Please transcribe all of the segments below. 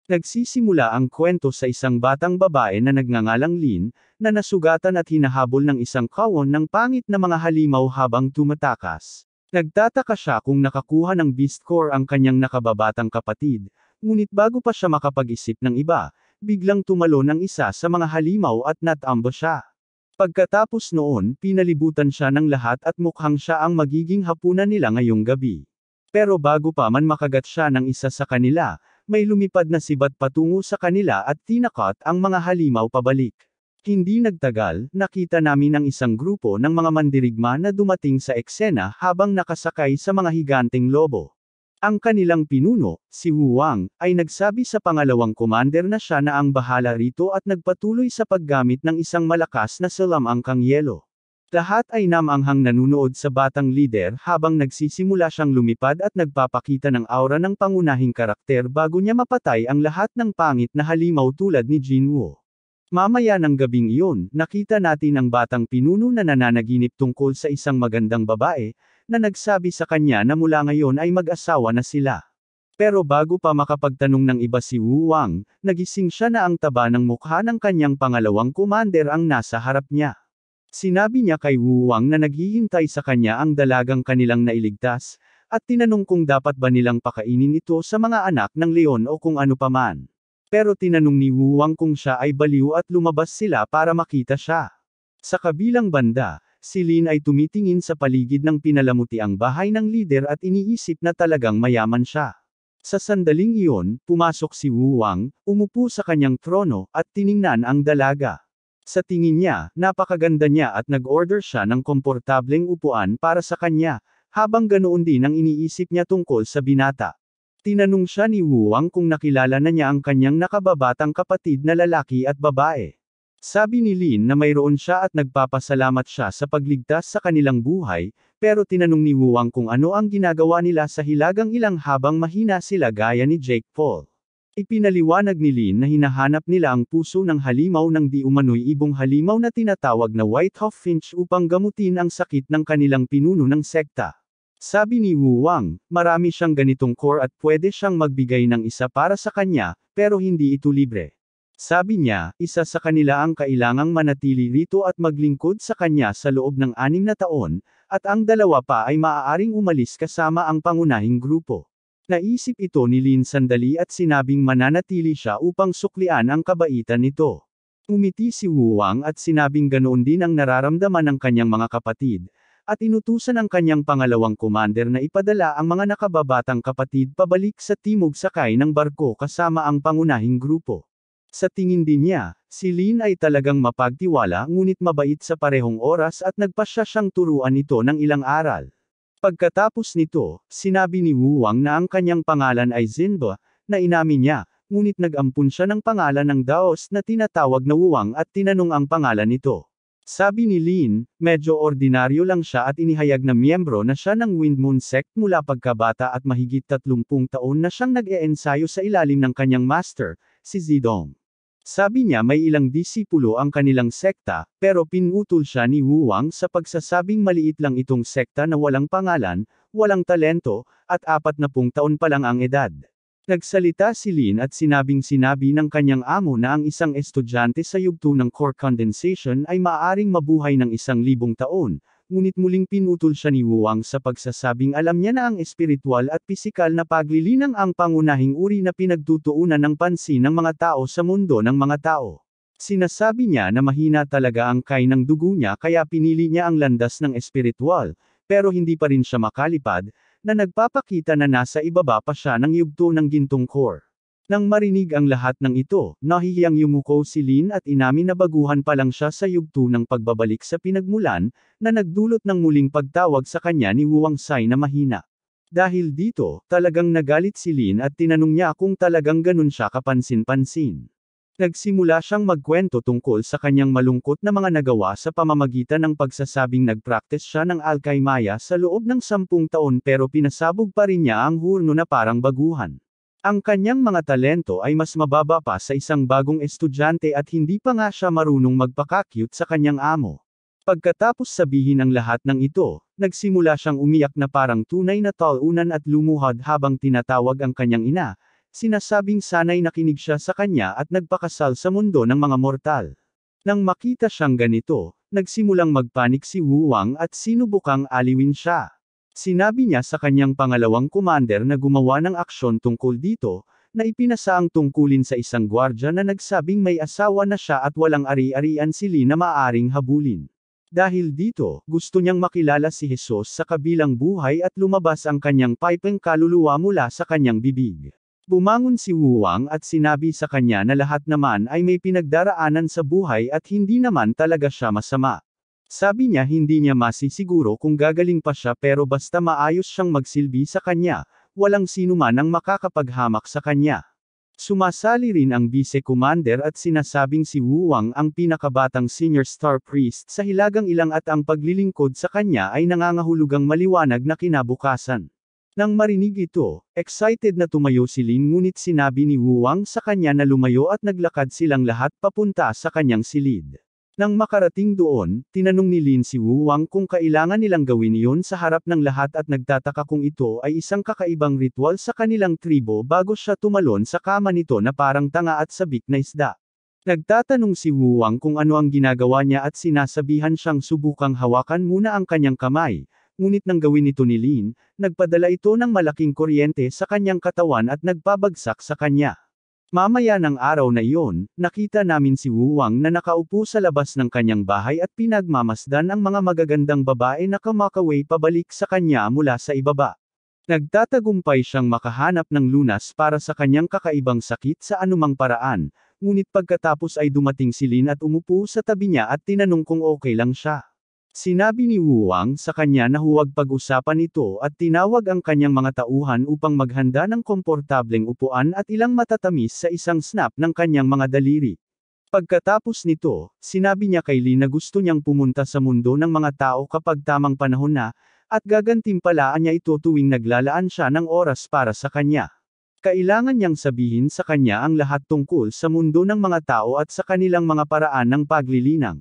Nagsisimula ang kwento sa isang batang babae na nagngangalang Lin, na nasugatan at hinahabol ng isang kawon ng pangit na mga halimaw habang tumatakas. Nagtataka siya kung nakakuha ng Beast Core ang kanyang nakababatang kapatid, ngunit bago pa siya makapag-isip ng iba, biglang tumalon ang isa sa mga halimaw at natambo siya. Pagkatapos noon, pinalibutan siya ng lahat at mukhang siya ang magiging hapunan nila ngayong gabi. Pero bago pa man makagat siya ng isa sa kanila, may lumipad na sibat patungo sa kanila at tinakat ang mga halimaw pabalik. Hindi nagtagal, nakita namin ang isang grupo ng mga mandirigma na dumating sa eksena habang nakasakay sa mga higanteng lobo. Ang kanilang pinuno, si Wu Wang, ay nagsabi sa pangalawang commander na siya na ang bahala rito at nagpatuloy sa paggamit ng isang malakas na salamangkang yelo. Lahat ay namanghang nanunood sa batang leader habang nagsisimula siyang lumipad at nagpapakita ng aura ng pangunahing karakter bago niya mapatay ang lahat ng pangit na halimaw tulad ni Jinwoo. Mamaya ng gabing iyon, nakita natin ang batang pinuno na nananaginip tungkol sa isang magandang babae, na nagsabi sa kanya na mula ngayon ay mag-asawa na sila. Pero bago pa makapagtanong ng iba si Wu Wang, nagising siya na ang taba ng mukha ng kanyang pangalawang commander ang nasa harap niya. Sinabi niya kay Wu Wang na naghihintay sa kanya ang dalagang kanilang nailigtas, at tinanong kung dapat ba nilang pakainin ito sa mga anak ng leon o kung ano paman. Pero tinanong ni Wu Wang kung siya ay baliw at lumabas sila para makita siya. Sa kabilang banda, si Lin ay tumitingin sa paligid ng pinalamutiang bahay ng lider at iniisip na talagang mayaman siya. Sa sandaling iyon, pumasok si Wu Wang, umupo sa kanyang trono, at tiningnan ang dalaga. Sa tingin niya, napakaganda niya at nag-order siya ng komportableng upuan para sa kanya, habang ganoon din ang iniisip niya tungkol sa binata. Tinanong siya ni Wu Wang kung nakilala na niya ang kanyang nakababatang kapatid na lalaki at babae. Sabi ni Lin na mayroon siya at nagpapasalamat siya sa pagligtas sa kanilang buhay, pero tinanong ni Wu Wang kung ano ang ginagawa nila sa hilagang ilang habang mahina sila gaya ni Jake Paul. Ipinaliwanag ni Lin na hinahanap nila ang puso ng halimaw ng di umano'y ibong halimaw na tinatawag na White Hawk Finch upang gamutin ang sakit ng kanilang pinuno ng sekta. Sabi ni Wu Wang, marami siyang ganitong core at pwede siyang magbigay ng isa para sa kanya, pero hindi ito libre. Sabi niya, isa sa kanila ang kailangang manatili rito at maglingkod sa kanya sa loob ng 6 na taon, at ang dalawa pa ay maaaring umalis kasama ang pangunahing grupo. Naisip ito ni Lin sandali at sinabing mananatili siya upang suklian ang kabaitan nito. Umiti si Wu Wang at sinabing ganoon din ang nararamdaman ng kanyang mga kapatid, at inutusan ang kanyang pangalawang commander na ipadala ang mga nakababatang kapatid pabalik sa timog sakay ng barko kasama ang pangunahing grupo. Sa tingin din niya, si Lin ay talagang mapagtiwala ngunit mabait sa parehong oras at nagpasya siyang turuan ito ng ilang aral. Pagkatapos nito, sinabi ni Wu Wang na ang kanyang pangalan ay Zinba, na inamin niya, ngunit nag-ampun siya ng pangalan ng Daos na tinatawag na Wu Wang at tinanong ang pangalan nito. Sabi ni Lin, medyo ordinaryo lang siya at inihayag na miyembro na siya ng Wind Moon Sect mula pagkabata at mahigit 30 taon na siyang nag-e-ensayo sa ilalim ng kanyang master, si Zidong. Sabi niya may ilang disipulo ang kanilang sekta, pero pinutol siya ni Wu Wang sa pagsasabing maliit lang itong sekta na walang pangalan, walang talento, at 40 taon pa lang ang edad. Nagsalita si Lin at sinabi ng kanyang amo na ang isang estudyante sa yugto ng core condensation ay maaaring mabuhay ng 1,000 taon, ngunit muling pinutol siya ni Wu Wang sa pagsasabing alam niya na ang espiritual at pisikal na paglilinang ang pangunahing uri na pinagtutuunan ng pansin ng mga tao sa mundo ng mga tao. Sinasabi niya na mahina talaga ang kain ng dugo niya kaya pinili niya ang landas ng espiritual, pero hindi pa rin siya makalipad, na nagpapakita na nasa ibaba pa siya ng yugto ng gintong core. Nang marinig ang lahat ng ito, nahihiyang yumuko si Lin at inamin na baguhan pa lang siya sa yugto ng pagbabalik sa pinagmulan, na nagdulot ng muling pagtawag sa kanya ni Wu Wang Sai na mahina. Dahil dito, talagang nagalit si Lin at tinanong niya kung talagang ganun siya kapansin-pansin. Nagsimula siyang magkwento tungkol sa kanyang malungkot na mga nagawa sa pamamagitan ng pagsasabing nagpractice siya ng alkaymaya sa loob ng 10 taon pero pinasabog pa rin niya ang hurno na parang baguhan. Ang kanyang mga talento ay mas mababa pa sa isang bagong estudyante at hindi pa nga siya marunong magpakakyut sa kanyang amo. Pagkatapos sabihin ang lahat ng ito, nagsimula siyang umiyak na parang tunay na talunan at lumuhad habang tinatawag ang kanyang ina. sinasabing sana'y nakinig siya sa kanya at nagpakasal sa mundo ng mga mortal. Nang makita siyang ganito, nagsimulang magpanik si Wu Wang at sinubukang aliwin siya. Sinabi niya sa kanyang pangalawang commander na gumawa ng aksyon tungkol dito, na ipinasa ang tungkulin sa isang gwardya na nagsabing may asawa na siya at walang ari-arian si Li na maaaring habulin. Dahil dito, gusto niyang makilala si Jesus sa kabilang buhay at lumabas ang kanyang pipeng kaluluwa mula sa kanyang bibig. Bumangon si Wu Wang at sinabi sa kanya na lahat naman ay may pinagdaraanan sa buhay at hindi naman talaga siya masama. Sabi niya hindi niya masisiguro kung gagaling pa siya pero basta maayos siyang magsilbi sa kanya, walang sinuman ang makakapaghamak sa kanya. Sumasali rin ang vice-commander at sinasabing si Wu Wang ang pinakabatang senior star priest sa Hilagang Ilang at ang paglilingkod sa kanya ay nangangahulugang maliwanag na kinabukasan. Nang marinig ito, excited na tumayo si Lin ngunit sinabi ni Wu Wang sa kanya na lumayo at naglakad silang lahat papunta sa kanyang silid. Nang makarating doon, tinanong ni Lin si Wu Wang kung kailangan nilang gawin iyon sa harap ng lahat at nagtataka kung ito ay isang kakaibang ritual sa kanilang tribo bago siya tumalon sa kama nito na parang tanga at sabik na isda. Nagtatanong si Wu Wang kung ano ang ginagawa niya at sinasabihan siyang subukang hawakan muna ang kanyang kamay. Ngunit nang gawin ito ni Lin, nagpadala ito ng malaking kuryente sa kanyang katawan at nagpabagsak sa kanya. Mamaya ng araw na iyon, nakita namin si Wu Wang na nakaupo sa labas ng kanyang bahay at pinagmamasdan ang mga magagandang babae na kumakaway pabalik sa kanya mula sa ibaba. Nagtatagumpay siyang makahanap ng lunas para sa kanyang kakaibang sakit sa anumang paraan, ngunit pagkatapos ay dumating si Lin at umupo sa tabi niya at tinanong kung okay lang siya. Sinabi ni Wu Wang sa kanya na huwag pag-usapan ito at tinawag ang kanyang mga tauhan upang maghanda ng komportableng upuan at ilang matatamis sa isang snap ng kanyang mga daliri. Pagkatapos nito, sinabi niya kay Li na gusto niyang pumunta sa mundo ng mga tao kapag tamang panahon na, at gagantimpalaan niya ito tuwing naglalaan siya ng oras para sa kanya. Kailangan niyang sabihin sa kanya ang lahat tungkol sa mundo ng mga tao at sa kanilang mga paraan ng paglilinang.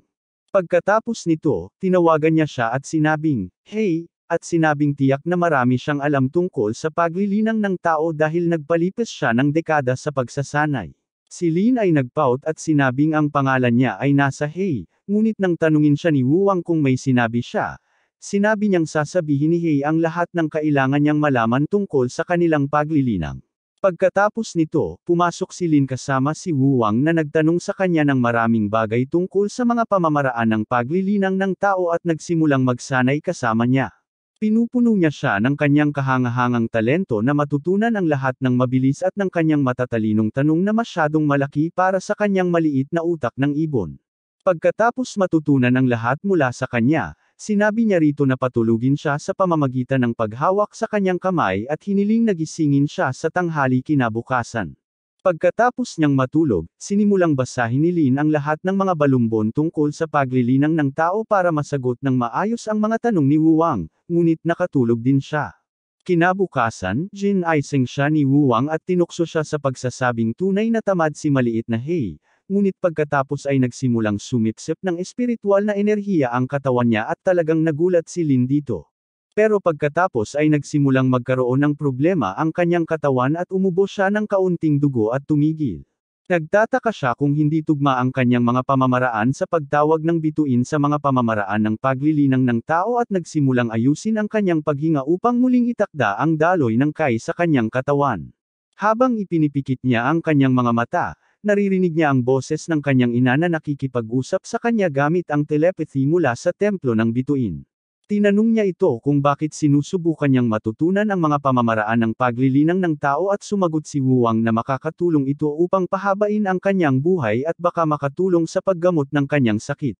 Pagkatapos nito, tinawagan niya siya at sinabing, "Hey," at sinabing tiyak na marami siyang alam tungkol sa paglilinang ng tao dahil nagpalipas siya ng dekada sa pagsasanay. Si Lin ay nagpout at sinabing ang pangalan niya ay nasa Hey, ngunit nang tanungin siya ni Wu Wang kung may sinabi siya, sinabi niyang sasabihin ni Hey ang lahat ng kailangan niyang malaman tungkol sa kanilang paglilinang. Pagkatapos nito, pumasok si Lin kasama si Wu Wang na nagtanong sa kanya ng maraming bagay tungkol sa mga pamamaraan ng paglilinang ng tao at nagsimulang magsanay kasama niya. Pinupuno niya siya ng kanyang kahangahangang talento na matutunan ang lahat ng mabilis at ng kanyang matatalinong tanong na masyadong malaki para sa kanyang maliit na utak ng ibon. Pagkatapos matutunan ang lahat mula sa kanya, sinabi niya rito na patulugin siya sa pamamagitan ng paghawak sa kanyang kamay at hiniling na gisingin siya sa tanghali kinabukasan. Pagkatapos niyang matulog, sinimulang basahin ni Lin ang lahat ng mga balumbon tungkol sa paglilinang ng tao para masagot ng maayos ang mga tanong ni Wu Wang, ngunit nakatulog din siya. Kinabukasan, ginaising siya ni Wu Wang at tinukso siya sa pagsasabing tunay na tamad si maliit na Hey. Ngunit pagkatapos ay nagsimulang sumipsip ng espiritual na enerhiya ang katawan niya at talagang nagulat si Lin dito. Pero pagkatapos ay nagsimulang magkaroon ng problema ang kanyang katawan at umubo siya ng kaunting dugo at tumigil. Nagtataka siya kung hindi tugma ang kanyang mga pamamaraan sa pagtawag ng bituin sa mga pamamaraan ng paglilinang ng tao at nagsimulang ayusin ang kanyang paghinga upang muling itakda ang daloy ng Kai sa kanyang katawan. Habang ipinipikit niya ang kanyang mga mata, naririnig niya ang boses ng kanyang ina na nakikipag-usap sa kanya gamit ang telepathy mula sa templo ng bituin. Tinanong niya ito kung bakit sinusubukan niyang matutunan ang mga pamamaraan ng paglilinang ng tao at sumagot si Wu Wang na makakatulong ito upang pahabain ang kanyang buhay at baka makatulong sa paggamot ng kanyang sakit.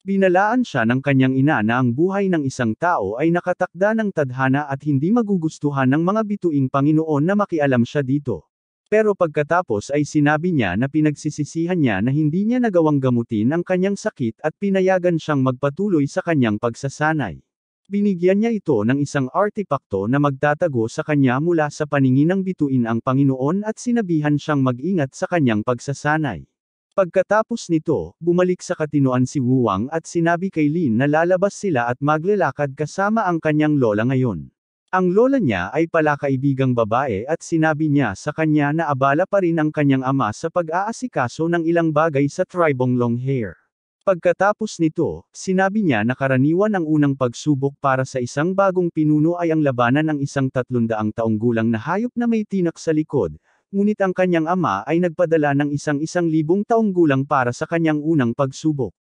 Binalaan siya ng kanyang ina na ang buhay ng isang tao ay nakatakda ng tadhana at hindi magugustuhan ng mga bituing Panginoon na makialam siya dito. Pero pagkatapos ay sinabi niya na pinagsisisihan niya na hindi niya nagawang gamutin ang kanyang sakit at pinayagan siyang magpatuloy sa kanyang pagsasanay. Binigyan niya ito ng isang artipakto na magtatago sa kanya mula sa paningin ng bituin ang Panginoon at sinabihan siyang mag-ingat sa kanyang pagsasanay. Pagkatapos nito, bumalik sa katinoan si Wu Wang at sinabi kay Lin na lalabas sila at maglalakad kasama ang kanyang lola ngayon. Ang lola niya ay pala kaibigang babae at sinabi niya sa kanya na abala pa rin ang kanyang ama sa pag-aasikaso ng ilang bagay sa tribong Longhair. Pagkatapos nito, sinabi niya na karaniwan ang unang pagsubok para sa isang bagong pinuno ay ang labanan ng isang 300 taong gulang na hayop na may tinak sa likod, ngunit ang kanyang ama ay nagpadala ng isang 1,000 taong gulang para sa kanyang unang pagsubok.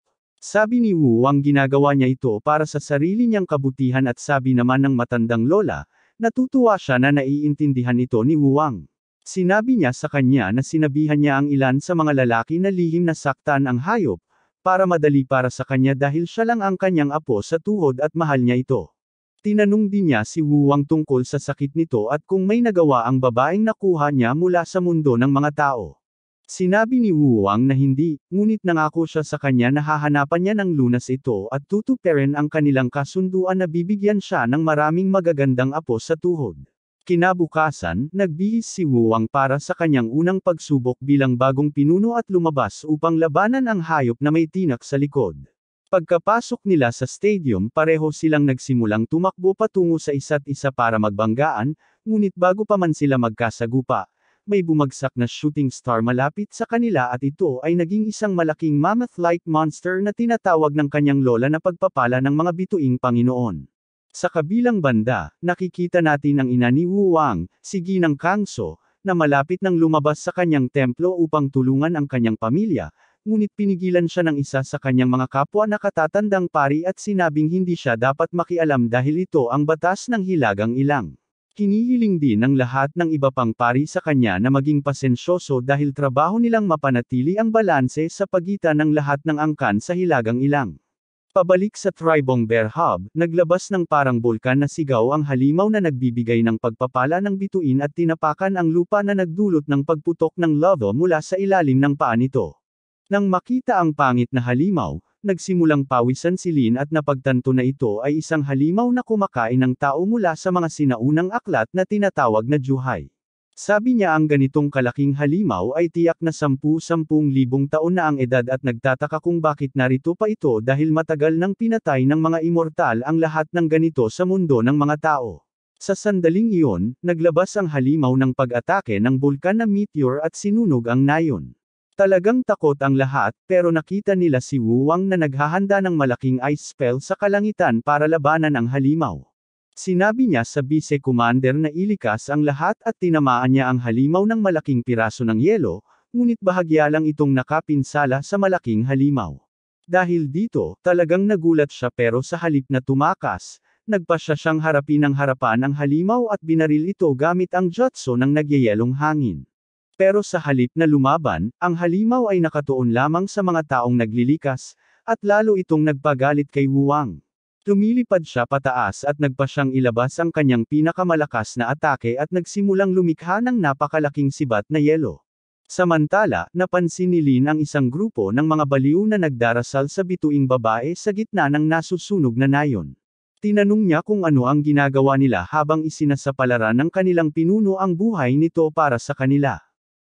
Sabi ni Wu ang ginagawa niya ito para sa sarili niyang kabutihan at sabi naman ng matandang lola, natutuwa siya na naiintindihan ito ni Wu Wang. Sinabi niya sa kanya na sinabihan niya ang ilan sa mga lalaki na lihim na saktan ang hayop, para madali para sa kanya dahil siya lang ang kanyang apo sa tuhod at mahal niya ito. Tinanong din niya si Wu Wang tungkol sa sakit nito at kung may nagawa ang babaeng nakuha niya mula sa mundo ng mga tao. Sinabi ni Wu Wang na hindi, ngunit nangako siya sa kanya na hahanapan niya ng lunas ito at tutuparin ang kanilang kasunduan na bibigyan siya ng maraming magagandang apo sa tuhod. Kinabukasan, nagbihis si Wu Wang para sa kanyang unang pagsubok bilang bagong pinuno at lumabas upang labanan ang hayop na may tinak sa likod. Pagkapasok nila sa stadium pareho silang nagsimulang tumakbo patungo sa isa't isa para magbanggaan, ngunit bago pa man sila magkasagupa, may bumagsak na shooting star malapit sa kanila at ito ay naging isang malaking mammoth-like monster na tinatawag ng kanyang lola na pagpapala ng mga bituing Panginoon. Sa kabilang banda, nakikita natin ang ina ni Wu Wang, si Ginang Kangso, na malapit nang lumabas sa kanyang templo upang tulungan ang kanyang pamilya, ngunit pinigilan siya ng isa sa kanyang mga kapwa na katatandang pari at sinabing hindi siya dapat makialam dahil ito ang batas ng Hilagang Ilang. Hinihiling din ng lahat ng iba pang pari sa kanya na maging pasensyoso dahil trabaho nilang mapanatili ang balanse sa pagitan ng lahat ng angkan sa Hilagang Ilang. Pabalik sa Tribong Bear Hub, naglabas ng parang bulkan na sigaw ang halimaw na nagbibigay ng pagpapala ng bituin at tinapakan ang lupa na nagdulot ng pagputok ng lava mula sa ilalim ng paa nito. Nang makita ang pangit na halimaw, nagsimulang pawisan si Lin at napagtanto na ito ay isang halimaw na kumakain ng tao mula sa mga sinaunang aklat na tinatawag na Juhai. Sabi niya ang ganitong kalaking halimaw ay tiyak na 10,000 taon na ang edad at nagtataka kung bakit narito pa ito dahil matagal nang pinatay ng mga immortal ang lahat ng ganito sa mundo ng mga tao. Sa sandaling iyon, naglabas ang halimaw ng pag-atake ng bulkan na meteor at sinunog ang nayon. Talagang takot ang lahat, pero nakita nila si Wu Wang na naghahanda ng malaking ice spell sa kalangitan para labanan ang halimaw. Sinabi niya sa vice commander na ilikas ang lahat at tinamaan niya ang halimaw ng malaking piraso ng yelo, ngunit bahagya lang itong nakapinsala sa malaking halimaw. Dahil dito, talagang nagulat siya pero sa halip na tumakas, nagpa siya siyang harapin ang harapan ng halimaw at binaril ito gamit ang jutsu ng nagyayelong hangin. Pero sa halip na lumaban, ang halimaw ay nakatuon lamang sa mga taong naglilikas, at lalo itong nagpagalit kay Wu Wang. Lumilipad siya pataas at nagpa siyang ilabas ang kanyang pinakamalakas na atake at nagsimulang lumikha ng napakalaking sibat na yelo. Samantala, napansin ni Lin ang isang grupo ng mga baliw na nagdarasal sa bituing babae sa gitna ng nasusunog na nayon. Tinanong niya kung ano ang ginagawa nila habang isinasapalaran ng kanilang pinuno ang buhay nito para sa kanila.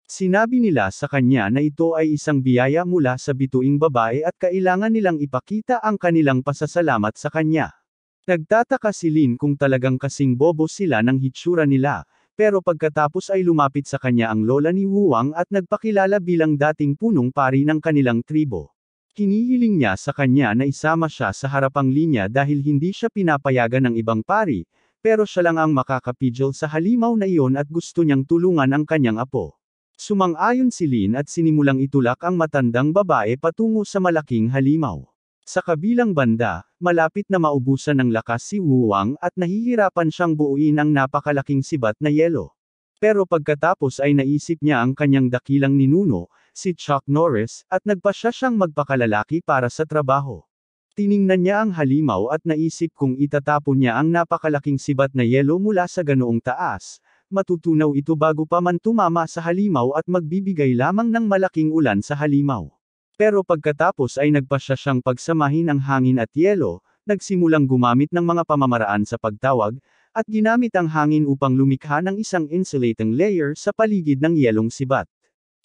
Sinabi nila sa kanya na ito ay isang biyaya mula sa bituing babae at kailangan nilang ipakita ang kanilang pasasalamat sa kanya. Nagtataka si Lin kung talagang kasing bobo sila ng hitsura nila, pero pagkatapos ay lumapit sa kanya ang lola ni Wu Wang at nagpakilala bilang dating punong pari ng kanilang tribo. Hinihiling niya sa kanya na isama siya sa harapang linya dahil hindi siya pinapayagan ng ibang pari, pero siya lang ang makakapigil sa halimaw na iyon at gusto niyang tulungan ang kanyang apo. Sumang-ayon si Lin at sinimulang itulak ang matandang babae patungo sa malaking halimaw. Sa kabilang banda, malapit na maubusan ng lakas si Wu Wang at nahihirapan siyang buuin ang napakalaking sibat na yelo. Pero pagkatapos ay naisip niya ang kanyang dakilang ninuno, si Chuck Norris, at nagpasya siyang magpakalalaki para sa trabaho. Tiningnan niya ang halimaw at naisip kung itatapon niya ang napakalaking sibat na yelo mula sa ganoong taas, matutunaw ito bago pa man tumama sa halimaw at magbibigay lamang ng malaking ulan sa halimaw. Pero pagkatapos ay nagpasya siyang pagsamahin ang hangin at yelo, nagsimulang gumamit ng mga pamamaraan sa pagtawag, at ginamit ang hangin upang lumikha ng isang insulating layer sa paligid ng yelong sibat.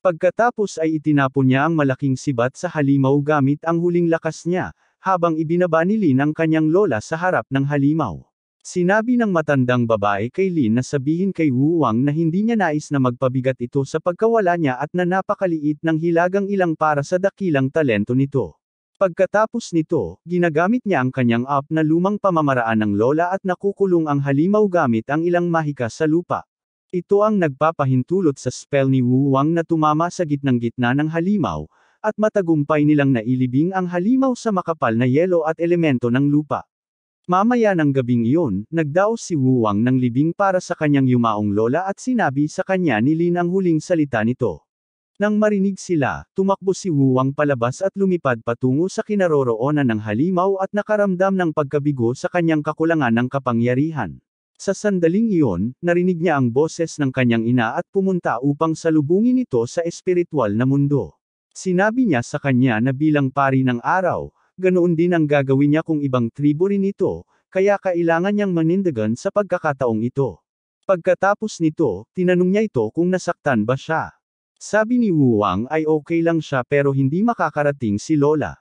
Pagkatapos ay itinapon niya ang malaking sibat sa halimaw gamit ang huling lakas niya, habang ibinaba ni Lin ang kanyang lola sa harap ng halimaw. Sinabi ng matandang babae kay Lin na sabihin kay Wu Wang na hindi niya nais na magpabigat ito sa pagkawala niya at na napakaliit ng hilagang ilang para sa dakilang talento nito. Pagkatapos nito, ginagamit niya ang kanyang app na lumang pamamaraan ng lola at nakukulong ang halimaw gamit ang ilang mahika sa lupa. Ito ang nagpapahintulot sa spell ni Wu Wang na tumama sa gitnang-gitna ng halimaw, at matagumpay nilang nailibing ang halimaw sa makapal na yelo at elemento ng lupa. Mamaya ng gabing iyon, nagdaos si Wu Wang ng libing para sa kanyang yumaong lola at sinabi sa kanya ni Lin ang huling salita nito. Nang marinig sila, tumakbo si Wu Wang palabas at lumipad patungo sa kinaroroonan ng halimaw at nakaramdam ng pagkabigo sa kanyang kakulangan ng kapangyarihan. Sa sandaling iyon, narinig niya ang boses ng kanyang ina at pumunta upang salubungin ito sa espiritual na mundo. Sinabi niya sa kanya na bilang pari ng araw, ganoon din ang gagawin niya kung ibang tribo rin ito, kaya kailangan niyang manindigan sa pagkakataong ito. Pagkatapos nito, tinanong niya ito kung nasaktan ba siya. Sabi ni Wu Wang ay okay lang siya pero hindi makakarating si Lola.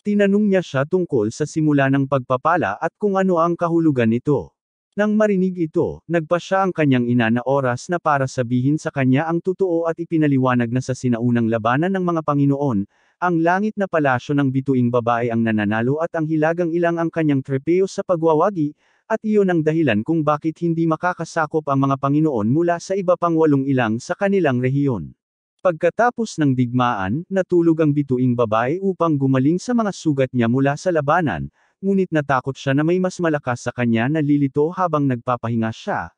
Tinanong niya siya tungkol sa simula ng pagpapala at kung ano ang kahulugan nito. Nang marinig ito, nagpa siya ang kanyang ina na oras na para sabihin sa kanya ang totoo at ipinaliwanag na sa sinaunang labanan ng mga Panginoon, ang langit na palasyo ng bituing babae ang nananalo at ang hilagang ilang ang kanyang trepeo sa pagwawagi, at iyon ang dahilan kung bakit hindi makakasakop ang mga Panginoon mula sa iba pang 8 ilang sa kanilang rehiyon. Pagkatapos ng digmaan, natulog ang bituing babae upang gumaling sa mga sugat niya mula sa labanan, ngunit natakot siya na may mas malakas sa kanya na lilito habang nagpapahinga siya,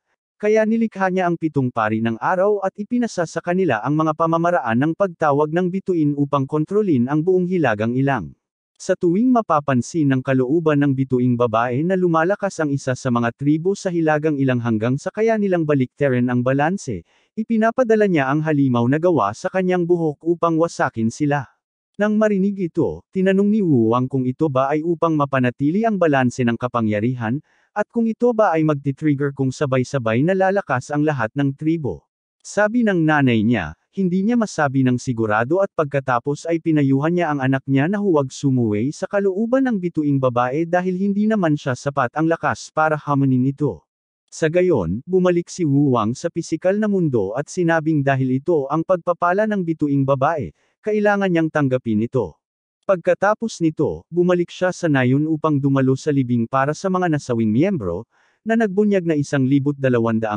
kaya nilikha niya ang 7 pari ng araw at ipinasa sa kanila ang mga pamamaraan ng pagtawag ng bituin upang kontrolin ang buong hilagang ilang. Sa tuwing mapapansin ng kalooban ng bituing babae na lumalakas ang isa sa mga tribo sa hilagang ilang hanggang sa kaya nilang baliktarin ang balanse, ipinapadala niya ang halimaw na gawa sa kanyang buhok upang wasakin sila. Nang marinig ito, tinanong ni Wu Wang kung ito ba ay upang mapanatili ang balanse ng kapangyarihan, at kung ito ba ay magti-trigger kung sabay-sabay na lalakas ang lahat ng tribo. Sabi ng nanay niya, hindi niya masabi ng sigurado at pagkatapos ay pinayuhan niya ang anak niya na huwag sumuway sa kalooban ng bituing babae dahil hindi naman siya sapat ang lakas para hamunin ito. Sa gayon, bumalik si Wu Wang sa pisikal na mundo at sinabing dahil ito ang pagpapala ng bituing babae, kailangan niyang tanggapin ito. Pagkatapos nito, bumalik siya sa nayon upang dumalo sa libing para sa mga nasawing miyembro, na nagbunyag na 1,200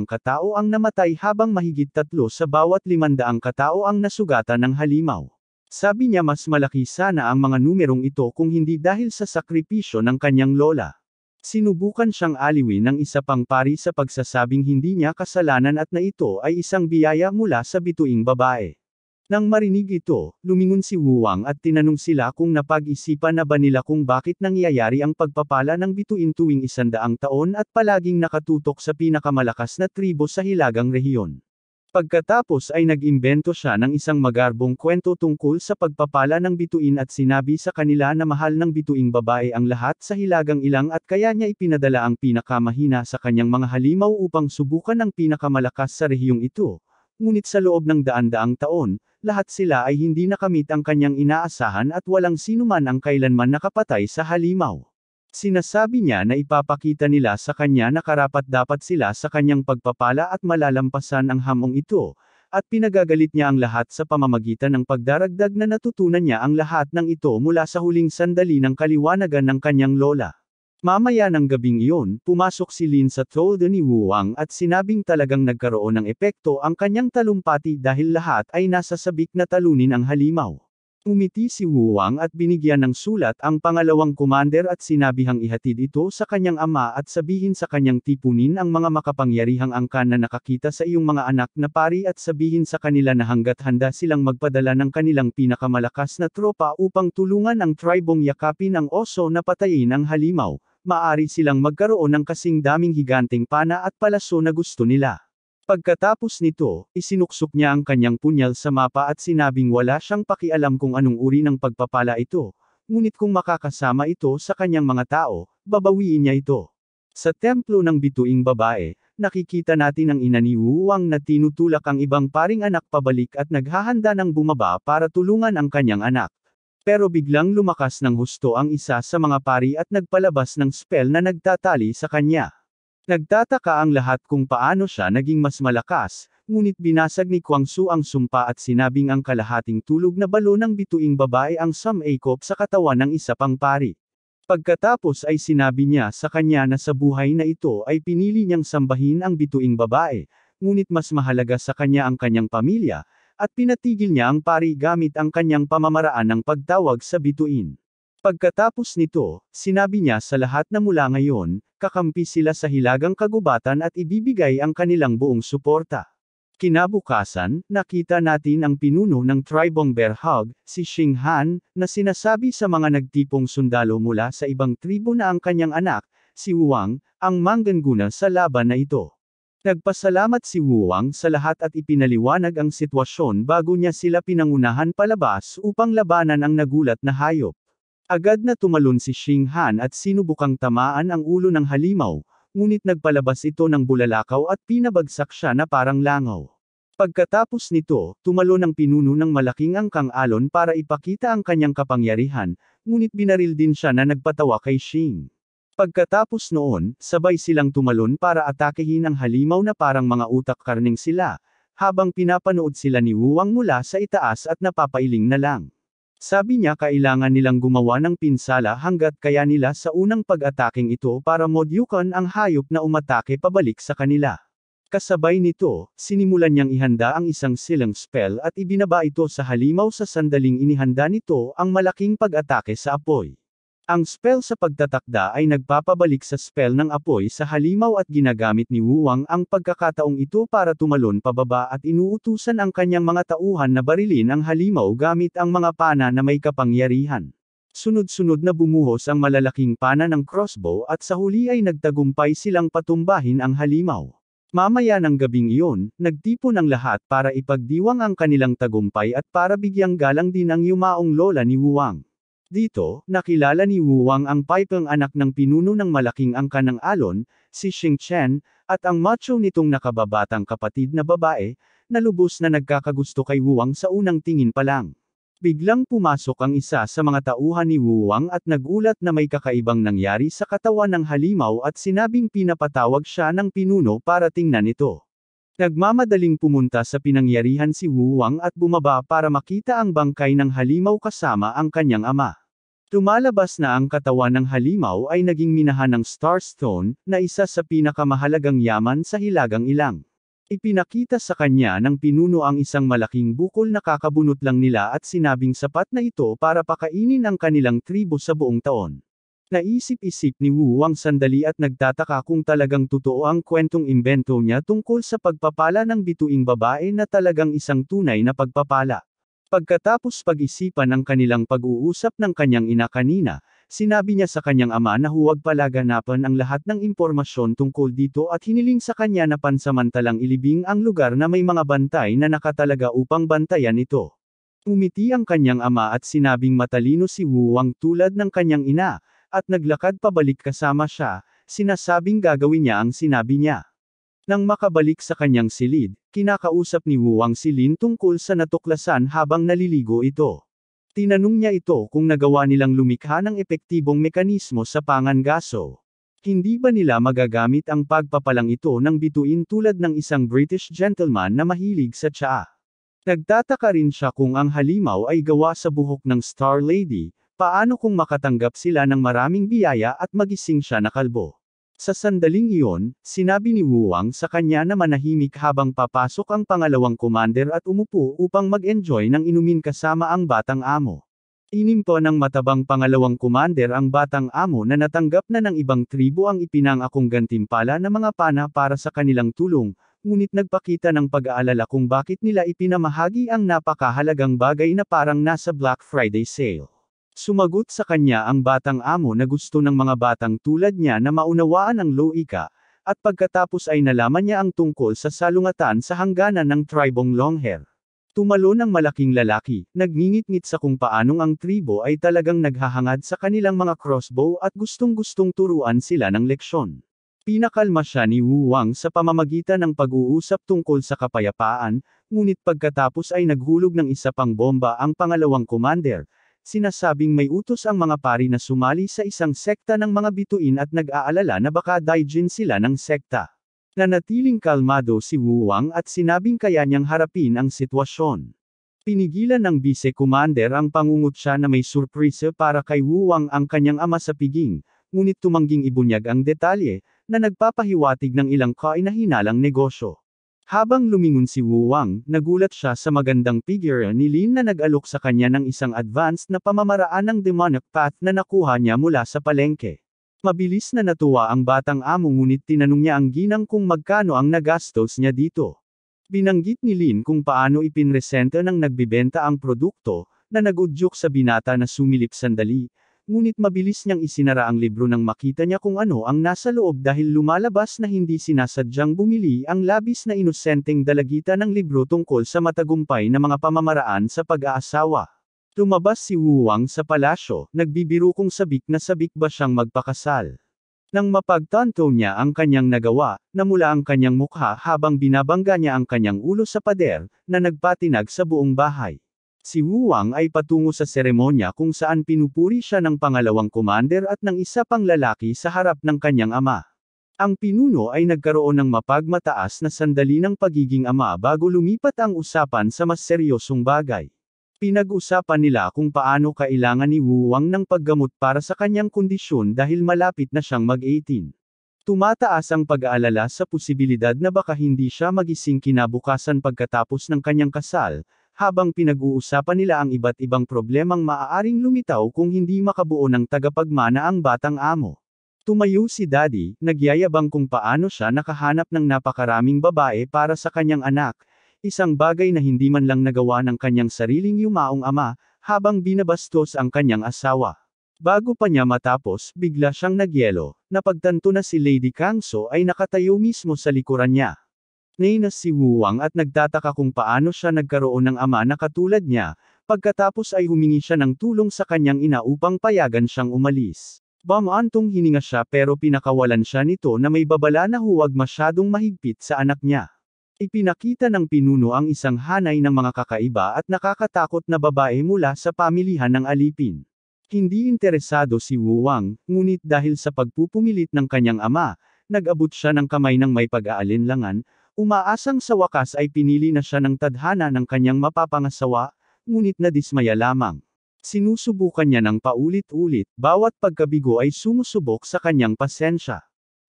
katao ang namatay habang mahigit 3 sa bawat 500 katao ang nasugatan ng halimaw. Sabi niya mas malaki sana ang mga numerong ito kung hindi dahil sa sakripisyo ng kanyang lola. Sinubukan siyang aliwin ng isa pang pari sa pagsasabing hindi niya kasalanan at na ito ay isang biyaya mula sa bituing babae. Nang marinig ito, lumingon si Wu Wang at tinanong sila kung napag-isipan na ba nila kung bakit nangyayari ang pagpapala ng bituin tuwing 100 taon at palaging nakatutok sa pinakamalakas na tribo sa hilagang rehiyon. Pagkatapos ay nag-imbento siya ng isang magarbong kwento tungkol sa pagpapala ng bituin at sinabi sa kanila na mahal ng bituing babae ang lahat sa hilagang ilang at kaya niya ipinadala ang pinakamahina sa kanyang mga halimaw upang subukan ang pinakamalakas sa rehiyong ito. Ngunit sa loob ng daan-daang taon, lahat sila ay hindi nakamit ang kanyang inaasahan at walang sinuman ang kailanman nakapatay sa halimaw. Sinasabi niya na ipapakita nila sa kanya na karapat-dapat sila sa kanyang pagpapala at malalampasan ang hamong ito, at pinagagalit niya ang lahat sa pamamagitan ng pagdaragdag na natutunan niya ang lahat ng ito mula sa huling sandali ng kaliwanagan ng kanyang lola. Mamaya ng gabing iyon, pumasok si Lin sa tolda ni Wu Wang at sinabing talagang nagkaroon ng epekto ang kanyang talumpati dahil lahat ay nasa sabik na talunin ang halimaw. Umiti si Wu Wang at binigyan ng sulat ang pangalawang commander at sinabihang ihatid ito sa kanyang ama at sabihin sa kanyang tipunin ang mga makapangyarihang angkan na nakakita sa iyong mga anak na pari at sabihin sa kanila na hanggat handa silang magpadala ng kanilang pinakamalakas na tropa upang tulungan ang tribong yakapin ang oso na patayin ang halimaw, maaari silang magkaroon ng kasing daming higanteng pana at palaso na gusto nila. Pagkatapos nito, isinuksok niya ang kanyang punyal sa mapa at sinabing wala siyang pakialam kung anong uri ng pagpapala ito, ngunit kung makakasama ito sa kanyang mga tao, babawiin niya ito. Sa templo ng bituing babae, nakikita natin ang ina ni Wu Wang na tinutulak ang ibang paring anak pabalik at naghahanda ng bumaba para tulungan ang kanyang anak. Pero biglang lumakas ng husto ang isa sa mga pari at nagpalabas ng spell na nagtatali sa kanya. Nagtataka ang lahat kung paano siya naging mas malakas, ngunit binasag ni Kwangsu ang sumpa at sinabing ang kalahating tulog na balo ng bituing babae ang sumangkop sa katawan ng isa pang pari. Pagkatapos ay sinabi niya sa kanya na sa buhay na ito ay pinili niyang sambahin ang bituing babae, ngunit mas mahalaga sa kanya ang kanyang pamilya, at pinatigil niya ang pari gamit ang kanyang pamamaraan ng pagtawag sa bituin. Pagkatapos nito, sinabi niya sa lahat na mula ngayon, kakampi sila sa hilagang kagubatan at ibibigay ang kanilang buong suporta. Kinabukasan, nakita natin ang pinuno ng tribong Berhag, si Xing Han, na sinasabi sa mga nagtipong sundalo mula sa ibang tribo na ang kanyang anak, si Wang, ang manggaguna sa laban na ito. Nagpasalamat si Wang sa lahat at ipinaliwanag ang sitwasyon bago niya sila pinangunahan palabas upang labanan ang nagulat na hayop. Agad na tumalon si Xing Han at sinubukang tamaan ang ulo ng halimaw, ngunit nagpalabas ito ng bulalakaw at pinabagsak siya na parang langaw. Pagkatapos nito, tumalon ang pinuno ng malaking angkang alon para ipakita ang kanyang kapangyarihan, ngunit binaril din siya na nagpatawa kay Xing. Pagkatapos noon, sabay silang tumalon para atakehin ang halimaw na parang mga utak karning sila, habang pinapanood sila ni Wang mula sa itaas at napapailing na lang. Sabi niya kailangan nilang gumawa ng pinsala hanggat kaya nila sa unang pag-ataking ito para modyukan ang hayop na umatake pabalik sa kanila. Kasabay nito, sinimulan niyang ihanda ang isang silang spell at ibinaba ito sa halimaw sa sandaling inihanda nito ang malaking pag-atake sa apoy. Ang spell sa pagtatakda ay nagpapabalik sa spell ng apoy sa halimaw at ginagamit ni Wang ang pagkakataong ito para tumalon pababa at inuutusan ang kanyang mga tauhan na barilin ang halimaw gamit ang mga pana na may kapangyarihan. Sunod-sunod na bumuhos ang malalaking pana ng crossbow at sa huli ay nagtagumpay silang patumbahin ang halimaw. Mamaya ng gabing iyon, nagtipon ang lahat para ipagdiwang ang kanilang tagumpay at para bigyang galang din ang yumaong lola ni Wang. Dito, nakilala ni Wang ang pipang anak ng pinuno ng malaking angka ng alon, si Xing Chen, at ang macho nitong nakababatang kapatid na babae, na lubos na nagkakagusto kay Wang sa unang tingin pa lang. Biglang pumasok ang isa sa mga tauhan ni Wang at nagulat na may kakaibang nangyari sa katawan ng halimaw at sinabing pinapatawag siya ng pinuno para tingnan ito. Nagmamadaling pumunta sa pinangyarihan si Wang at bumaba para makita ang bangkay ng halimaw kasama ang kanyang ama. Lumalabas na ang katawan ng halimaw ay naging minahan ng Starstone, na isa sa pinakamahalagang yaman sa Hilagang Ilang. Ipinakita sa kanya ng pinuno ang isang malaking bukol na kakabunot lang nila at sinabing sapat na ito para pakainin ang kanilang tribo sa buong taon. Naisip-isip ni Wang sandali at nagtataka kung talagang totoo ang kwentong imbento niya tungkol sa pagpapala ng bituing babae na talagang isang tunay na pagpapala. Pagkatapos pag-isipan ang kanilang pag-uusap ng kanyang ina kanina, sinabi niya sa kanyang ama na huwag palaganapan ang lahat ng impormasyon tungkol dito at hiniling sa kanya na pansamantalang ilibing ang lugar na may mga bantay na nakatalaga upang bantayan ito. Umiti ang kanyang ama at sinabing matalino si Wang tulad ng kanyang ina, at naglakad pabalik kasama siya, sinasabing gagawin niya ang sinabi niya. Nang makabalik sa kanyang silid, kinakausap ni Wang si Lin tungkol sa natuklasan habang naliligo ito. Tinanong niya ito kung nagawa nilang lumikha ng epektibong mekanismo sa pangangaso. Hindi ba nila magagamit ang pagpapalang ito ng bituin tulad ng isang British gentleman na mahilig sa tsaa? Nagtataka rin siya kung ang halimaw ay gawa sa buhok ng Star Lady. Paano kung makatanggap sila ng maraming biyaya at magising siya na kalbo? Sa sandaling iyon, sinabi ni Wang sa kanya na manahimik habang papasok ang pangalawang commander at umupo upang mag-enjoy ng inumin kasama ang batang amo. Inimpo ng matabang pangalawang commander ang batang amo na natanggap na ng ibang tribo ang ipinangakong gantimpala na mga pana para sa kanilang tulong, ngunit nagpakita ng pag-aalala kung bakit nila ipinamahagi ang napakahalagang bagay na parang nasa Black Friday sale. Sumagot sa kanya ang batang amo na gusto ng mga batang tulad niya na maunawaan ang loika, at pagkatapos ay nalaman niya ang tungkol sa salungatan sa hangganan ng tribong Longhair. Tumalon ang malaking lalaki, nagngingit-ngit sa kung paanong ang tribo ay talagang naghahangad sa kanilang mga crossbow at gustong-gustong turuan sila ng leksyon. Pinakalma siya ni Wang sa pamamagitan ng pag-uusap tungkol sa kapayapaan, ngunit pagkatapos ay naghulog ng isa pang bomba ang pangalawang commander. Sinasabing may utos ang mga pari na sumali sa isang sekta ng mga bituin at nag-aalala na baka daijin sila ng sekta. Nanatiling kalmado si Wu Wang at sinabing kaya niyang harapin ang sitwasyon. Pinigilan ng Vice Commander ang pangungutya na may surprise para kay Wu Wang ang kanyang ama sa piging, ngunit tumangging ibunyag ang detalye, na nagpapahiwatig ng ilang kainahinalang negosyo. Habang lumingon si Wu Wang, nagulat siya sa magandang figure ni Lin na nag-alok sa kanya ng isang advanced na pamamaraan ng demonic path na nakuha niya mula sa palengke. Mabilis na natuwa ang batang amo ngunit tinanong niya ang ginang kung magkano ang nagastos niya dito. Binanggit ni Lin kung paano ipinresenta ng nagbibenta ang produkto, na nagudyok sa binata na sumilip sandali, ngunit mabilis niyang isinara ang libro nang makita niya kung ano ang nasa loob dahil lumalabas na hindi sinasadyang bumili ang labis na inosenteng dalagita ng libro tungkol sa matagumpay na mga pamamaraan sa pag-aasawa. Lumabas si Wu Wang sa palasyo, nagbibiro kung sabik na sabik ba siyang magpakasal. Nang mapagtanto niya ang kanyang nagawa, namula ang kanyang mukha habang binabangga niya ang kanyang ulo sa pader, na nagpatinag sa buong bahay. Si Wu Wang ay patungo sa seremonya kung saan pinupuri siya ng pangalawang commander at ng isa pang lalaki sa harap ng kanyang ama. Ang pinuno ay nagkaroon ng mapagmataas na sandali ng pagiging ama bago lumipat ang usapan sa mas seryosong bagay. Pinag-usapan nila kung paano kailangan ni Wu Wang ng paggamot para sa kanyang kondisyon dahil malapit na siyang mag-18. Tumataas ang pag-aalala sa posibilidad na baka hindi siya magising kinabukasan pagkatapos ng kanyang kasal, habang pinag-uusapan nila ang iba't ibang problemang maaaring lumitaw kung hindi makabuo ng tagapagmana ang batang amo. Tumayo si Daddy, nagyayabang kung paano siya nakahanap ng napakaraming babae para sa kanyang anak, isang bagay na hindi man lang nagawa ng kanyang sariling yumaong ama, habang binabastos ang kanyang asawa. Bago pa niya matapos, bigla siyang nagyelo, napagtanto na si Lady Kangso ay nakatayo mismo sa likuran niya. Nainas si Wu Wang at nagtataka kung paano siya nagkaroon ng ama na katulad niya, pagkatapos ay humingi siya ng tulong sa kanyang ina upang payagan siyang umalis. Bamantong hininga siya pero pinakawalan siya nito na may babala na huwag masyadong mahigpit sa anak niya. Ipinakita ng pinuno ang isang hanay ng mga kakaiba at nakakatakot na babae mula sa pamilihan ng alipin. Hindi interesado si Wu Wang, ngunit dahil sa pagpupumilit ng kanyang ama, nag-abot siya ng kamay ng may pag-aalinlangan, umaasang sa wakas ay pinili na siya ng tadhana ng kanyang mapapangasawa, ngunit nadismaya lamang. Sinusubukan niya ng paulit-ulit, bawat pagkabigo ay sumusubok sa kanyang pasensya.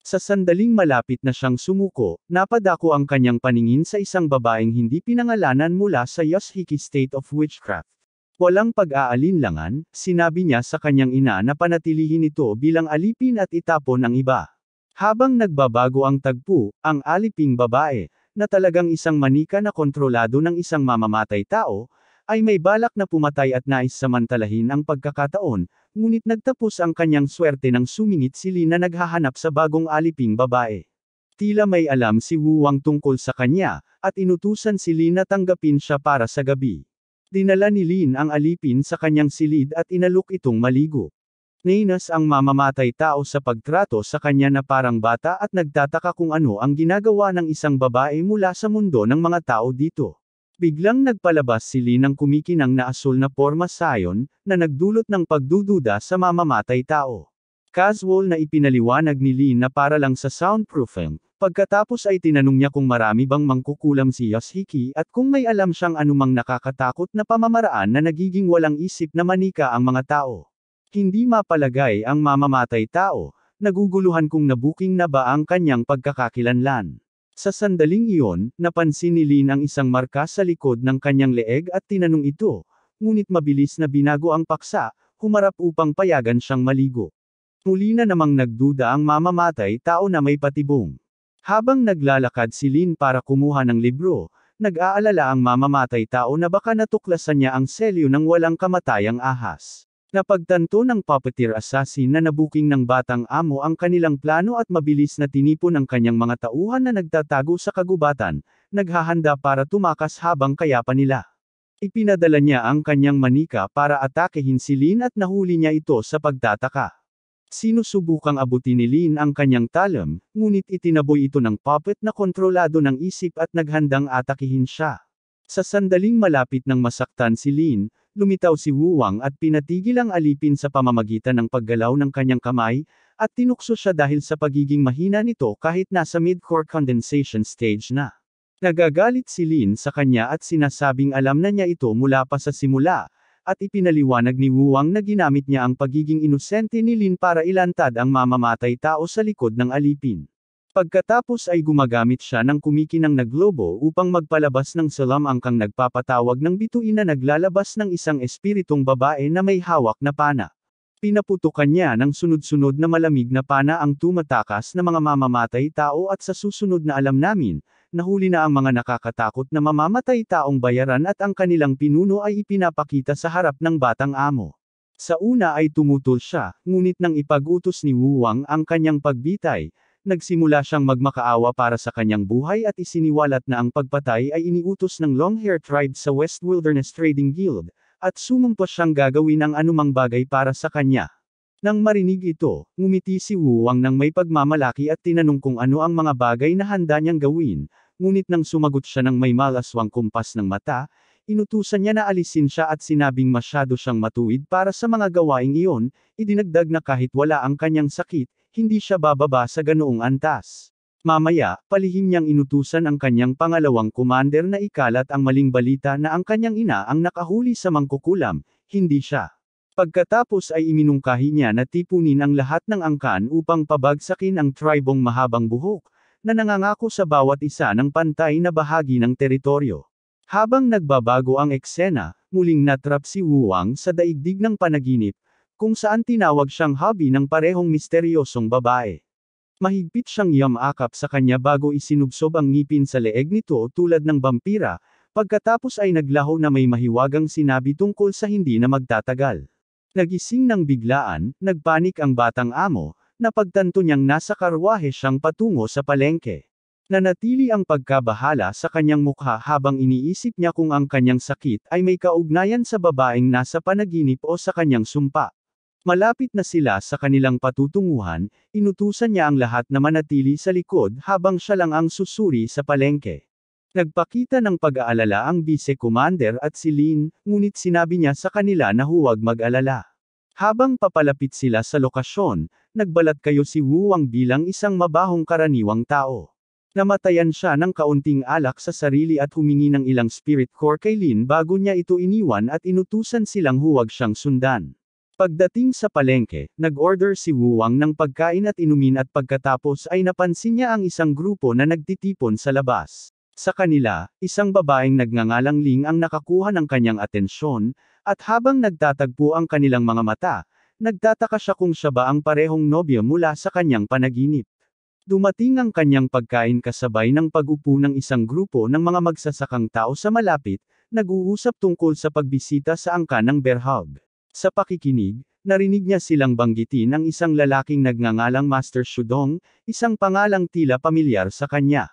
Sa sandaling malapit na siyang sumuko, napadako ang kanyang paningin sa isang babaeng hindi pinangalanan mula sa Yoshiki State of Witchcraft. Walang pag-aalinlangan, sinabi niya sa kanyang ina na panatilihin ito bilang alipin at itapon ang iba. Habang nagbabago ang tagpo, ang aliping babae, na talagang isang manika na kontrolado ng isang mamamatay tao, ay may balak na pumatay at nais samantalahin ang pagkakataon, ngunit nagtapos ang kanyang swerte nang sumingit si Lin na naghahanap sa bagong aliping babae. Tila may alam si Wu Wang tungkol sa kanya, at inutusan si Lin na tanggapin siya para sa gabi. Dinala ni Lin ang alipin sa kanyang silid at inalok itong maligo. Nainas ang mamamatay tao sa pagtrato sa kanya na parang bata at nagtataka kung ano ang ginagawa ng isang babae mula sa mundo ng mga tao dito. Biglang nagpalabas si Lin ng kumikinang na asul na porma sayon, na nagdulot ng pagdududa sa mamamatay tao. Casual na ipinaliwanag ni Lin na para lang sa soundproofing, pagkatapos ay tinanong niya kung marami bang mangkukulam si Yoshiki at kung may alam siyang anumang nakakatakot na pamamaraan na nagiging walang isip na manika ang mga tao. Hindi mapalagay ang mamamatay tao, naguguluhan kung nabuking na ba ang kanyang pagkakakilanlan. Sa sandaling iyon, napansin ni Lin ang isang marka sa likod ng kanyang leeg at tinanong ito, ngunit mabilis na binago ang paksa, humarap upang payagan siyang maligo. Muli na namang nagduda ang mamamatay tao na may patibong. Habang naglalakad si Lin para kumuha ng libro, nag-aalala ang mamamatay tao na baka natuklasan niya ang selyo ng walang kamatayang ahas. Napagtanto ng puppeteer assassin na nabuking ng batang amo ang kanilang plano at mabilis na tinipon ang kanyang mga tauhan na nagtatago sa kagubatan, naghahanda para tumakas habang kayapa nila. Ipinadala niya ang kanyang manika para atakehin si Lin at nahuli niya ito sa pagtataka. Sinusubukang abutin ni Lin ang kanyang talem, ngunit itinaboy ito ng puppet na kontrolado ng isip at naghandang atakihin siya. Sa sandaling malapit ng masaktan si Lin, Lumitaw si Wu Wang at pinatigil ang alipin sa pamamagitan ng paggalaw ng kanyang kamay, at tinukso siya dahil sa pagiging mahina nito kahit nasa mid-core condensation stage na. Nagagalit si Lin sa kanya at sinasabing alam na niya ito mula pa sa simula, at ipinaliwanag ni Wu Wang na ginamit niya ang pagiging inosente ni Lin para ilantad ang mamamatay tao sa likod ng alipin. Pagkatapos ay gumagamit siya ng kumikinang na globo upang magpalabas ng salam angkang nagpapatawag ng bituin na naglalabas ng isang espiritong babae na may hawak na pana. Pinaputukan niya ng sunod-sunod na malamig na pana ang tumatakas na mga mamamatay tao at sa susunod na alam namin, nahuli na ang mga nakakatakot na mamamatay taong bayaran at ang kanilang pinuno ay ipinapakita sa harap ng batang amo. Sa una ay tumutol siya, ngunit nang ipag-utos ni Wu Wang ang kanyang pagbitay, nagsimula siyang magmakaawa para sa kanyang buhay at isiniwalat na ang pagpatay ay iniutos ng Longhair Tribe sa West Wilderness Trading Guild, at sumumpa siyang gagawin ang anumang bagay para sa kanya. Nang marinig ito, ngumiti si Wu Wang ng may pagmamalaki at tinanong kung ano ang mga bagay na handa niyang gawin, ngunit nang sumagot siya ng may malaswang kumpas ng mata, inutusan niya na alisin siya at sinabing masyado siyang matuwid para sa mga gawaing iyon, idinagdag na kahit wala ang kanyang sakit, hindi siya bababa sa ganoong antas. Mamaya, palihim niyang inutusan ang kanyang pangalawang commander na ikalat ang maling balita na ang kanyang ina ang nakahuli sa mangkukulam, hindi siya. Pagkatapos ay iminungkahi niya na tipunin ang lahat ng angkan upang pabagsakin ang tribong mahabang buhok, na nangangako sa bawat isa ng pantay na bahagi ng teritoryo. Habang nagbabago ang eksena, muling natrap si Wu Wang sa daigdig ng panaginip, kung saan tinawag siyang hubby ng parehong misteryosong babae. Mahigpit siyang yamakap sa kanya bago isinubsob ang ngipin sa leeg nito tulad ng vampira, pagkatapos ay naglaho na may mahiwagang sinabi tungkol sa hindi na magtatagal. Nagising ng biglaan, nagpanik ang batang amo, na pagtanto niyang nasa karwahe siyang patungo sa palengke. Nanatili ang pagkabahala sa kanyang mukha habang iniisip niya kung ang kanyang sakit ay may kaugnayan sa babaeng nasa panaginip o sa kanyang sumpa. Malapit na sila sa kanilang patutunguhan, inutusan niya ang lahat na manatili sa likod habang siya lang ang susuri sa palengke. Nagpakita ng pag-aalala ang vice-commander at si Lin, ngunit sinabi niya sa kanila na huwag mag-alala. Habang papalapit sila sa lokasyon, nagbalat kayo si Wu Wang bilang isang mabahong karaniwang tao. Namatayan siya ng kaunting alak sa sarili at humingi ng ilang spirit core kay Lin bago niya ito iniwan at inutusan silang huwag siyang sundan. Pagdating sa palengke, nag-order si Wu Wang ng pagkain at inumin at pagkatapos ay napansin niya ang isang grupo na nagtitipon sa labas. Sa kanila, isang babaeng nagngangalang Ling ang nakakuha ng kanyang atensyon, at habang nagtatagpo ang kanilang mga mata, nagtataka siya kung siya ba ang parehong nobya mula sa kanyang panaginip. Dumating ang kanyang pagkain kasabay ng pag-upo ng isang grupo ng mga magsasakang tao sa malapit, nag-uusap tungkol sa pagbisita sa angkan ng Berhog. Sa pakikinig, narinig niya silang banggitin ang isang lalaking nagngangalang Master Shudong, isang pangalang tila pamilyar sa kanya.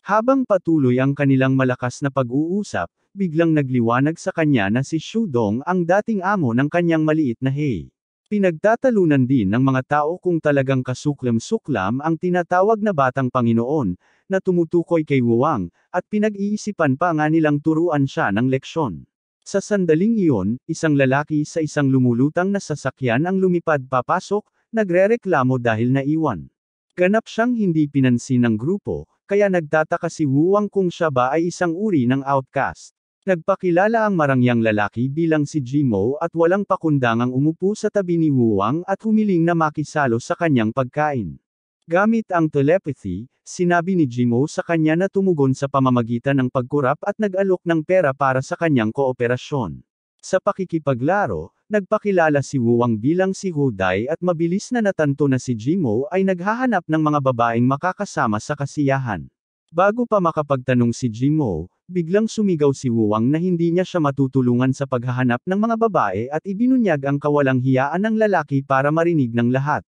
Habang patuloy ang kanilang malakas na pag-uusap, biglang nagliwanag sa kanya na si Shudong ang dating amo ng kanyang maliit na hay. Pinagtatalunan din ng mga tao kung talagang kasuklam-suklam ang tinatawag na batang Panginoon, na tumutukoy kay Wu Wang, at pinag-iisipan pa nga nilang turuan siya ng leksyon. Sa sandaling iyon, isang lalaki sa isang lumulutang na sasakyan ang lumipad papasok, nagrereklamo dahil naiwan. Ganap siyang hindi pinansin ng grupo, kaya nagtataka si Wu Wang kung siya ba ay isang uri ng outcast. Nagpakilala ang marangyang lalaki bilang si Jimo at walang pakundangang umupo sa tabi ni Wu Wang at humiling na makisalo sa kanyang pagkain. Gamit ang telepathy, sinabi ni Jimo sa kanya na tumugon sa pamamagitan ng pagkurap at nag-alok ng pera para sa kanyang kooperasyon. Sa pakikipaglaro, nagpakilala si Wu Wang bilang si Hudai at mabilis na natanto na si Jimo ay naghahanap ng mga babaeng makakasama sa kasiyahan. Bago pa makapagtanong si Jimo, biglang sumigaw si Wu Wang na hindi niya siya matutulungan sa paghahanap ng mga babae at ibinunyag ang kawalang hiyaan ng lalaki para marinig ng lahat.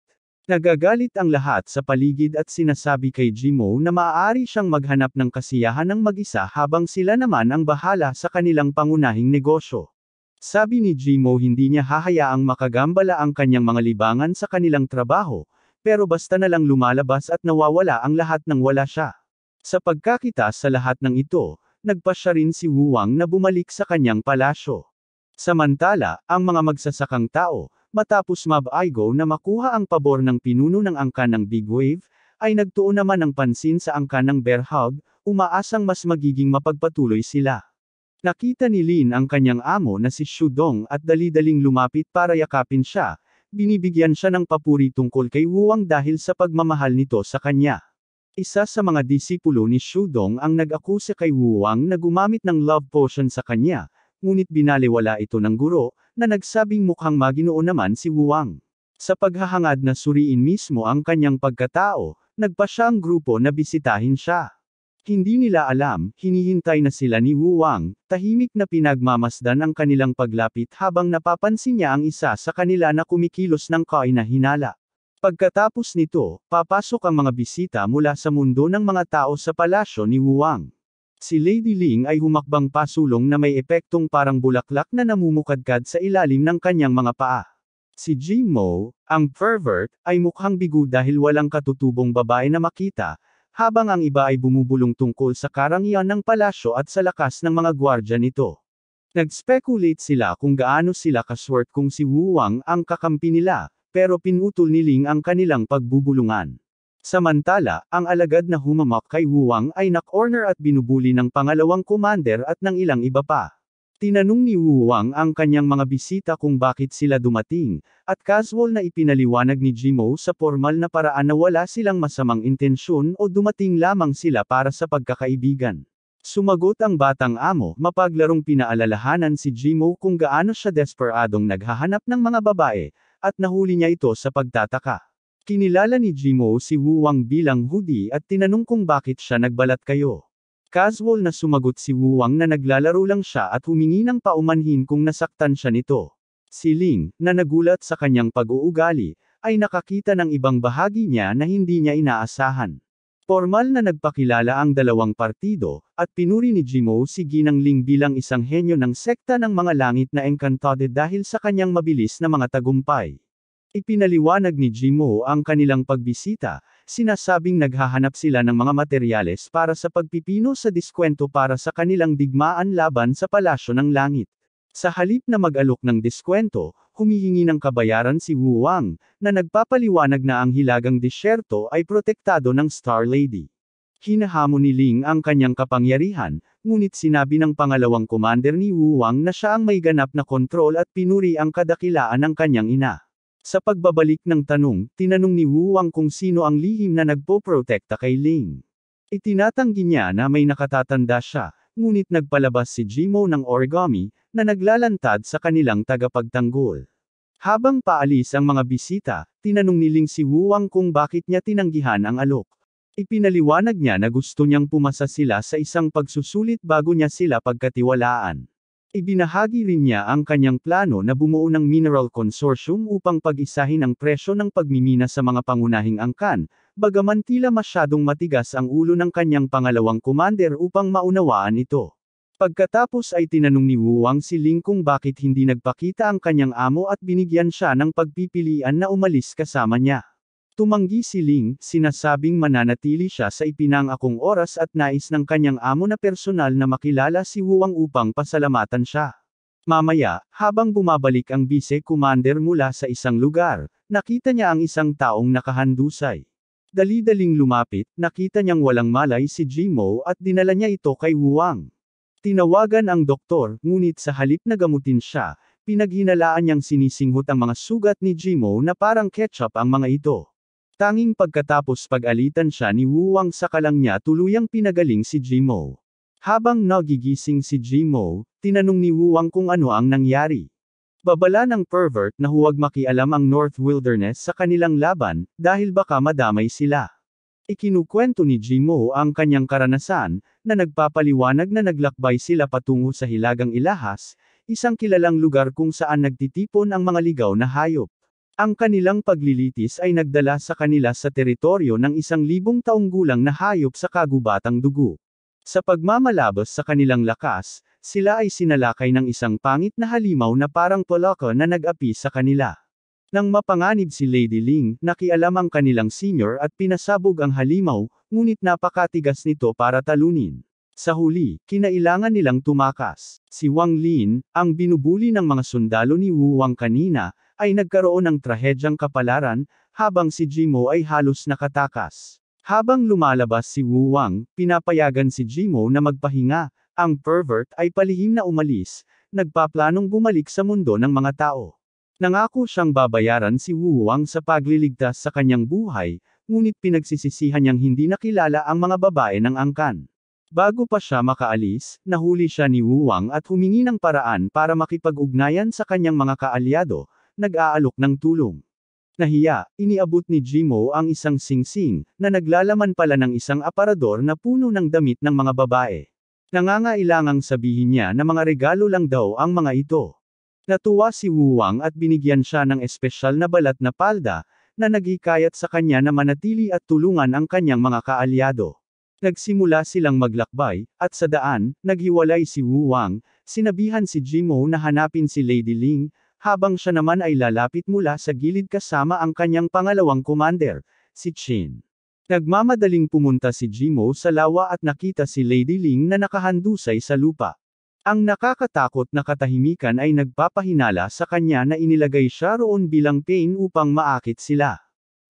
Nagagalit ang lahat sa paligid at sinasabi kay Jimo na maaari siyang maghanap ng kasiyahan ng mag-isa habang sila naman ang bahala sa kanilang pangunahing negosyo. Sabi ni Jimo hindi niya hahayaang makagambala ang kanyang mga libangan sa kanilang trabaho, pero basta na lang lumalabas at nawawala ang lahat nang wala siya. Sa pagkakita sa lahat ng ito, nagpasya rin si Wu Wang na bumalik sa kanyang palasyo. Samantala, ang mga magsasakang tao, matapos mab-aigo na makuha ang pabor ng pinuno ng angkan ng Big Wave, ay nagtuon naman ng pansin sa angkan ng Bear Hug, umaasang mas magiging mapagpatuloy sila. Nakita ni Lin ang kanyang amo na si Shudong at dali-daling lumapit para yakapin siya, binibigyan siya ng papuri tungkol kay Wuwang dahil sa pagmamahal nito sa kanya. Isa sa mga disipulo ni Shudong ang nag-akusa kay Wuwang na gumamit ng love potion sa kanya, ngunit binaliwala ito ng guro, na nagsabing mukhang maginoo naman si Wuwang. Sa paghahangad na suriin mismo ang kanyang pagkatao, nagpa siya ang grupo na bisitahin siya. Hindi nila alam, hinihintay na sila ni Wuwang, tahimik na pinagmamasdan ang kanilang paglapit habang napapansin niya ang isa sa kanila na kumikilos ng kahina-hinala. Pagkatapos nito, papasok ang mga bisita mula sa mundo ng mga tao sa palasyo ni Wuwang. Si Lady Ling ay humakbang pasulong na may epektong parang bulaklak na namumukadkad sa ilalim ng kanyang mga paa. Si Jimo, ang pervert, ay mukhang bigo dahil walang katutubong babae na makita, habang ang iba ay bumubulong tungkol sa karangyaan ng palasyo at sa lakas ng mga gwardya nito. Nag-speculate sila kung gaano sila kaswert kung si Wuwang ang kakampi nila, pero pinutol ni Ling ang kanilang pagbubulungan. Samantala, ang alagad na humamak kay Wuwang ay na-corner at binubuli ng pangalawang commander at ng ilang iba pa. Tinanong ni Wuwang ang kanyang mga bisita kung bakit sila dumating, at casual na ipinaliwanag ni Jimo sa formal na paraan na wala silang masamang intensyon o dumating lamang sila para sa pagkakaibigan. Sumagot ang batang amo, mapaglarong pinaalalahanan si Jimo kung gaano siya desperadong naghahanap ng mga babae, at nahuli niya ito sa pagtataka. Kinilala ni Jimo si Wuwang bilang Hudi at tinanong kung bakit siya nagbalat kayo. Casual na sumagot si Wuwang na naglalaro lang siya at humingi ng paumanhin kung nasaktan siya nito. Si Ling, na nagulat sa kanyang pag-uugali, ay nakakita ng ibang bahagi niya na hindi niya inaasahan. Formal na nagpakilala ang dalawang partido, at pinuri ni Jimo si Ginang Ling bilang isang henyo ng sekta ng mga langit na Encantado dahil sa kanyang mabilis na mga tagumpay. Ipinaliwanag ni Jimo ang kanilang pagbisita, sinasabing naghahanap sila ng mga materyales para sa pagpipino sa diskwento para sa kanilang digmaan laban sa Palasyo ng Langit. Sa halip na mag-alok ng diskwento, humihingi ng kabayaran si Wuwang, na nagpapaliwanag na ang hilagang disyerto ay protektado ng Star Lady. Hinahamon ni Ling ang kanyang kapangyarihan, ngunit sinabi ng pangalawang commander ni Wuwang na siya ang may ganap na kontrol at pinuri ang kadakilaan ng kanyang ina. Sa pagbabalik ng tanong, tinanong ni Wuwang kung sino ang lihim na nagpoprotekta kay Ling. Itinatanggi niya na may nakatatanda siya, ngunit nagpalabas si Jimo ng origami, na naglalantad sa kanilang tagapagtanggol. Habang paalis ang mga bisita, tinanong ni Ling si Wuwang kung bakit niya tinanggihan ang alok. Ipinaliwanag niya na gusto niyang pumasa sila sa isang pagsusulit bago niya sila pagkatiwalaan. Ibinahagi rin niya ang kanyang plano na bumuo ng Mineral Consortium upang pag-isahin ang presyo ng pagmimina sa mga pangunahing angkan, bagaman tila masyadong matigas ang ulo ng kanyang pangalawang commander upang maunawaan ito. Pagkatapos ay tinanong ni Wuwang si Ling kung bakit hindi nagpakita ang kanyang amo at binigyan siya ng pagpipilian na umalis kasama niya. Tumanggi si Ling, sinasabing mananatili siya sa ipinangakong oras at nais ng kanyang amo na personal na makilala si Wuwang upang pasalamatan siya. Mamaya, habang bumabalik ang vice-commander mula sa isang lugar, nakita niya ang isang taong nakahandusay. Dali-daling lumapit, nakita niyang walang malay si Jimo at dinala niya ito kay Wuwang. Tinawagan ang doktor, ngunit sa halip na gamutin siya, pinaghinalaan niyang sinisinghot ang mga sugat ni Jimo na parang ketchup ang mga ito. Tanging pagkatapos pag-alitan siya ni Wuwang sa kalang niya tuluyang pinagaling si Jimo. Habang nagigising si Jimo, tinanong ni Wuwang kung ano ang nangyari. Babala ng pervert na huwag makialam ang North Wilderness sa kanilang laban, dahil baka madamay sila. Ikinukwento ni Jimo ang kanyang karanasan, na nagpapaliwanag na naglakbay sila patungo sa Hilagang Ilahas, isang kilalang lugar kung saan nagtitipon ang mga ligaw na hayop. Ang kanilang paglilitis ay nagdala sa kanila sa teritoryo ng 1,000 taong gulang na hayop sa kagubatang dugo. Sa pagmamalabas sa kanilang lakas, sila ay sinalakay ng isang pangit na halimaw na parang poloko na nag-api sa kanila. Nang mapanganib si Lady Ling, nakialam ang kanilang senior at pinasabog ang halimaw, ngunit napakatigas nito para talunin. Sa huli, kinailangan nilang tumakas. Si Wang Lin, ang binubuli ng mga sundalo ni Wu Wang kanina, ay nagkaroon ng trahedyang kapalaran, habang si Jimo ay halos nakatakas. Habang lumalabas si Wu Wang, pinapayagan si Jimo na magpahinga. Ang pervert ay palihim na umalis, nagpaplanong bumalik sa mundo ng mga tao. Nangako siyang babayaran si Wu Wang sa pagliligtas sa kanyang buhay, ngunit pinagsisisihan niyang hindi nakilala ang mga babae ng angkan. Bago pa siya makaalis, nahuli siya ni Wu Wang at humingi ng paraan para makipag-ugnayan sa kanyang mga kaalyado, nag-aalok ng tulong. Nahiya, iniabot ni Jimo ang isang singsing, na naglalaman pala ng isang aparador na puno ng damit ng mga babae. Nangangailangang sabihin niya na mga regalo lang daw ang mga ito. Natuwa si Wu Wang at binigyan siya ng espesyal na balat na palda, na naghikayat sa kanya na manatili at tulungan ang kanyang mga kaalyado. Nagsimula silang maglakbay, at sa daan, naghiwalay si Wu Wang, sinabihan si Jimo na hanapin si Lady Ling, habang siya naman ay lalapit mula sa gilid kasama ang kanyang pangalawang commander, si Chin. Nagmamadaling pumunta si Jimo sa lawa at nakita si Lady Ling na nakahandusay sa lupa. Ang nakakatakot na katahimikan ay nagpapahinala sa kanya na inilagay siya roon bilang pain upang maakit sila.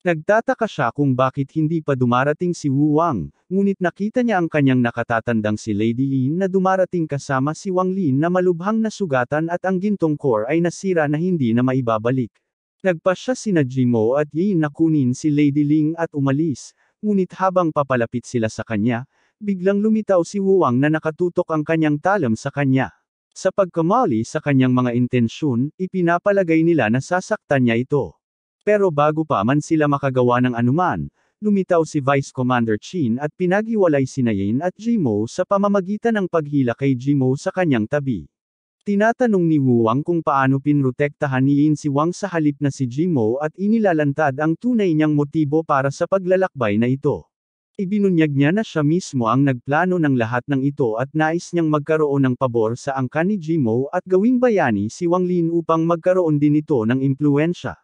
Nagtataka siya kung bakit hindi pa dumarating si Wu Wang, ngunit nakita niya ang kanyang nakatatandang si Lady Lin na dumarating kasama si Wang Lin na malubhang nasugatan at ang gintong core ay nasira na hindi na maibabalik. Nagpasya sina Jimo at Yin na kunin si Lady Ling at umalis, ngunit habang papalapit sila sa kanya, biglang lumitaw si Wu Wang na nakatutok ang kanyang talam sa kanya. Sa pagkamali sa kanyang mga intensyon, ipinapalagay nila na sasaktan niya ito. Pero bago pa man sila makagawa ng anuman, lumitaw si Vice Commander Chin at pinaghiwalay sina Yin at Jimo sa pamamagitan ng paghila kay Jimo sa kanyang tabi. Tinatanong ni Wu Wang kung paano pinrotektahan ni Yin si Wang sa halip na si Jimo at inilalantad ang tunay niyang motibo para sa paglalakbay na ito. Ibinunyag niya na siya mismo ang nagplano ng lahat ng ito at nais niyang magkaroon ng pabor sa angkan ni Jimo at gawing bayani si Wang Lin upang magkaroon din ito ng impluwensya.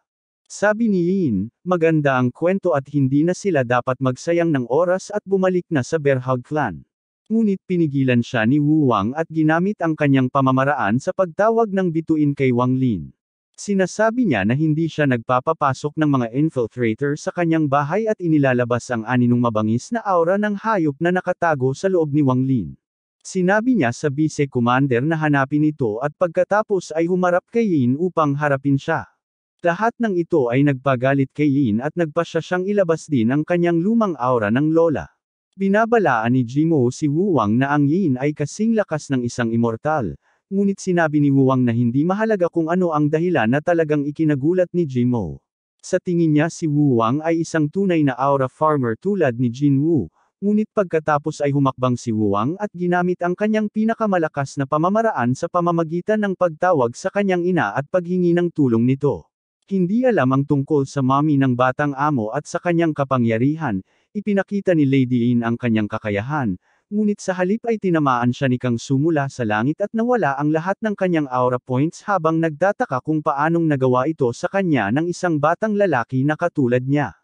Sabi ni Yin, maganda ang kwento at hindi na sila dapat magsayang ng oras at bumalik na sa Berhag clan. Ngunit pinigilan siya ni Wu Wang at ginamit ang kanyang pamamaraan sa pagtawag ng bituin kay Wang Lin. Sinasabi niya na hindi siya nagpapapasok ng mga infiltrator sa kanyang bahay at inilalabas ang aninong mabangis na aura ng hayop na nakatago sa loob ni Wang Lin. Sinabi niya sa vice commander na hanapin ito at pagkatapos ay humarap kay Yin upang harapin siya. Lahat ng ito ay nagpagalit kay Yin at nagpasya siyang ilabas din ang kanyang lumang aura ng lola. Binabalaan ni Jimo si Wu Wang na ang Yin ay kasing lakas ng isang immortal, ngunit sinabi ni Wu Wang na hindi mahalaga kung ano ang dahilan na talagang ikinagulat ni Jimo. Sa tingin niya si Wu Wang ay isang tunay na aura farmer tulad ni Jin Wu, ngunit pagkatapos ay humakbang si Wu Wang at ginamit ang kanyang pinakamalakas na pamamaraan sa pamamagitan ng pagtawag sa kanyang ina at paghingi ng tulong nito. Hindi alam ang tungkol sa mami ng batang amo at sa kanyang kapangyarihan, ipinakita ni Lady Yin ang kanyang kakayahan, ngunit sa halip ay tinamaan siya ni Kang Su mula sa langit at nawala ang lahat ng kanyang aura points habang nagtataka kung paanong nagawa ito sa kanya ng isang batang lalaki na katulad niya.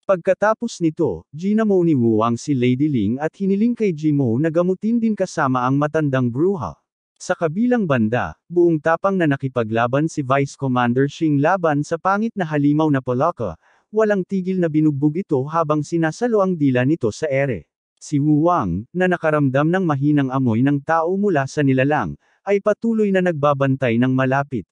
Pagkatapos nito, ginamo ni Wu Wang si Lady Ling at hiniling kay Jimo na gamutin din kasama ang matandang bruha. Sa kabilang banda, buong tapang na nakipaglaban si Vice Commander Xing laban sa pangit na halimaw na Polaka, walang tigil na binugbog ito habang sinasalo ang dila nito sa ere. Si Wu Wang, na nakaramdam ng mahinang amoy ng tao mula sa nilalang, ay patuloy na nagbabantay ng malapit.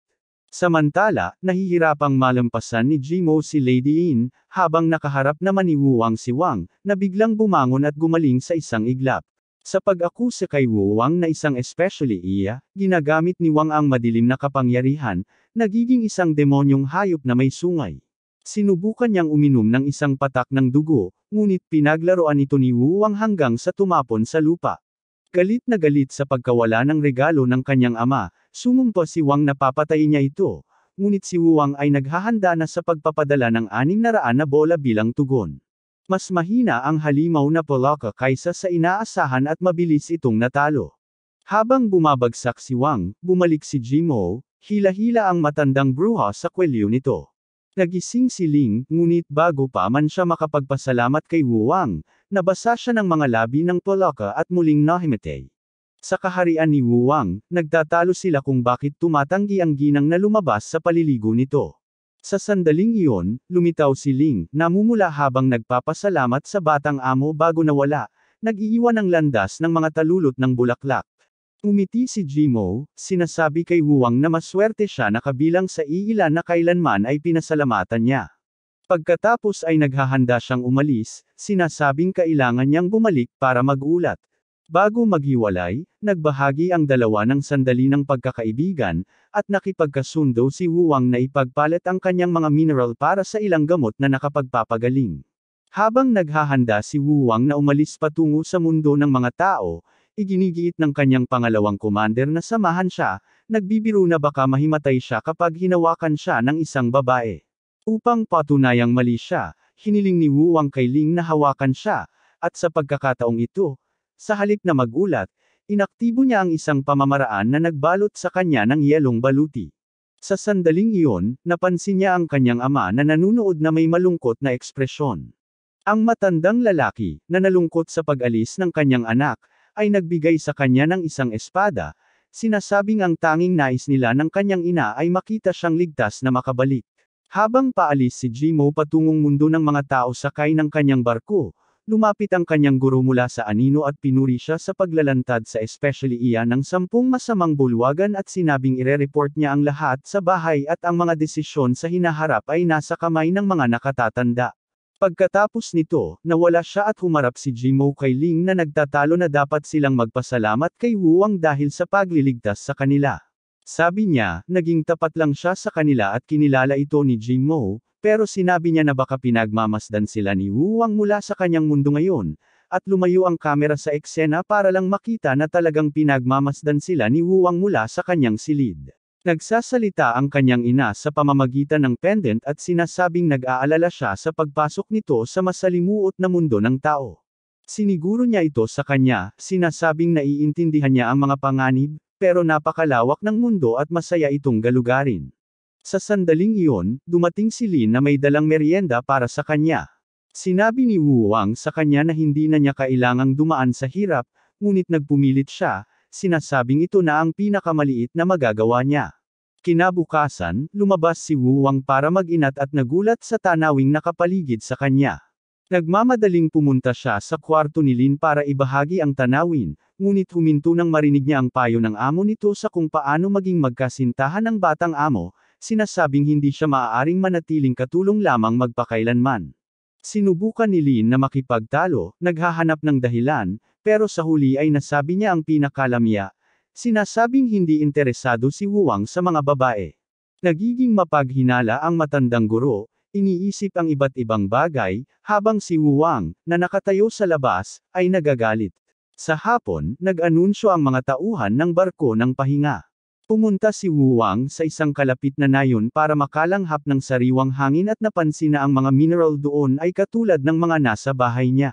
Samantala, nahihirapang malampasan ni Jimo si Lady Yin, habang nakaharap naman ni Wu Wang si Wang, na biglang bumangon at gumaling sa isang iglap. Sa pag-akusa kay Wu Wang na isang especially iya, ginagamit ni Wang ang madilim na kapangyarihan, nagiging isang demonyong hayop na may sungay. Sinubukan niyang uminom ng isang patak ng dugo, ngunit pinaglaruan ito ni Wu Wang hanggang sa tumapon sa lupa. Galit na galit sa pagkawala ng regalo ng kanyang ama, sumumpa si Wang na papatayin niya ito, ngunit si Wu Wang ay naghahanda na sa pagpapadala ng 600 na bola bilang tugon. Mas mahina ang halimaw na Polaka kaysa sa inaasahan at mabilis itong natalo. Habang bumabagsak si Wang, bumalik si Jimo, hila-hila ang matandang bruha sa kwelyo nito. Nagising si Ling, ngunit bago pa man siya makapagpasalamat kay Wu Wang, Nabasa siya ng mga labi ng Polaka at muling nahimatay. Sa kaharian ni Wu Wang, nagtatalo sila kung bakit tumatanggi ang ginang na lumabas sa paliligo nito. Sa sandaling iyon, lumitaw si Ling, namumula habang nagpapasalamat sa batang amo bago nawala, nag-iiwan ng landas ng mga talulot ng bulaklak. Umiti si Jimo, sinasabi kay Wu Wang na maswerte siya na kabilang sa iilan na kailanman ay pinasalamatan niya. Pagkatapos ay naghahanda siyang umalis, sinasabing kailangan niyang bumalik para mag-ulat. Bago maghiwalay, nagbahagi ang dalawa ng sandali ng pagkakaibigan, at nakipagkasundo si Wu Wang na ipagpalit ang kanyang mga mineral para sa ilang gamot na nakapagpapagaling. Habang naghahanda si Wu Wang na umalis patungo sa mundo ng mga tao, iginigiit ng kanyang pangalawang commander na samahan siya, nagbibiro na baka mahimatay siya kapag hinawakan siya ng isang babae. Upang patunayang mali siya, hiniling ni Wu Wang kay Ling na hawakan siya, at sa pagkakataong ito, sa halip na magulat, inaktibo niya ang isang pamamaraan na nagbalot sa kanya ng yelong baluti. Sa sandaling iyon, napansin niya ang kanyang ama na nanunood na may malungkot na ekspresyon. Ang matandang lalaki, na nalungkot sa pag-alis ng kanyang anak, ay nagbigay sa kanya ng isang espada, sinasabing ang tanging nais nila ng kanyang ina ay makita siyang ligtas na makabalik. Habang paalis si Jimo patungong mundo ng mga tao sakay ng kanyang barko, lumapit ang kanyang guro mula sa anino at pinuri siya sa paglalantad sa especially iyan ng 10 masamang bulwagan at sinabing ire-report niya ang lahat sa bahay at ang mga desisyon sa hinaharap ay nasa kamay ng mga nakatatanda. Pagkatapos nito, nawala siya at humarap si Jimo kay Ling na nagtatalo na dapat silang magpasalamat kay Wu Wang dahil sa pagliligtas sa kanila. Sabi niya, naging tapat lang siya sa kanila at kinilala ito ni Jimo, pero sinabi niya na baka pinagmamasdan sila ni Wu Wang mula sa kanyang mundo ngayon, at lumayo ang kamera sa eksena para lang makita na talagang pinagmamasdan sila ni Wu Wang mula sa kanyang silid. Nagsasalita ang kanyang ina sa pamamagitan ng pendant at sinasabing nag-aalala siya sa pagpasok nito sa masalimuot na mundo ng tao. Siniguro niya ito sa kanya, sinasabing naiintindihan niya ang mga panganib, pero napakalawak ng mundo at masaya itong galugarin. Sa sandaling iyon, dumating si Lin na may dalang merienda para sa kanya. Sinabi ni Wu Wang sa kanya na hindi na niya kailangang dumaan sa hirap, ngunit nagpumilit siya, sinasabing ito na ang pinakamaliit na magagawa niya. Kinabukasan, lumabas si Wu Wang para mag-inat at nagulat sa tanawing nakapaligid sa kanya. Nagmamadaling pumunta siya sa kwarto ni Lin para ibahagi ang tanawin, ngunit huminto nang marinig niya ang payo ng amo nito sa kung paano maging magkasintahan ng batang amo, sinasabing hindi siya maaaring manatiling katulong lamang magpakailanman. Sinubukan ni Lin na makipagtalo, naghahanap ng dahilan, pero sa huli ay nasabi niya ang pinakalamya, sinasabing hindi interesado si Wu Wang sa mga babae. Nagiging mapaghinala ang matandang guro, iniisip ang iba't ibang bagay, habang si Wu Wang, na nakatayo sa labas, ay nagagalit. Sa hapon, nag-anunsyo ang mga tauhan ng barko ng pahinga. Pumunta si Wu Wang sa isang kalapit na nayon para makalanghap ng sariwang hangin at napansin na ang mga mineral doon ay katulad ng mga nasa bahay niya.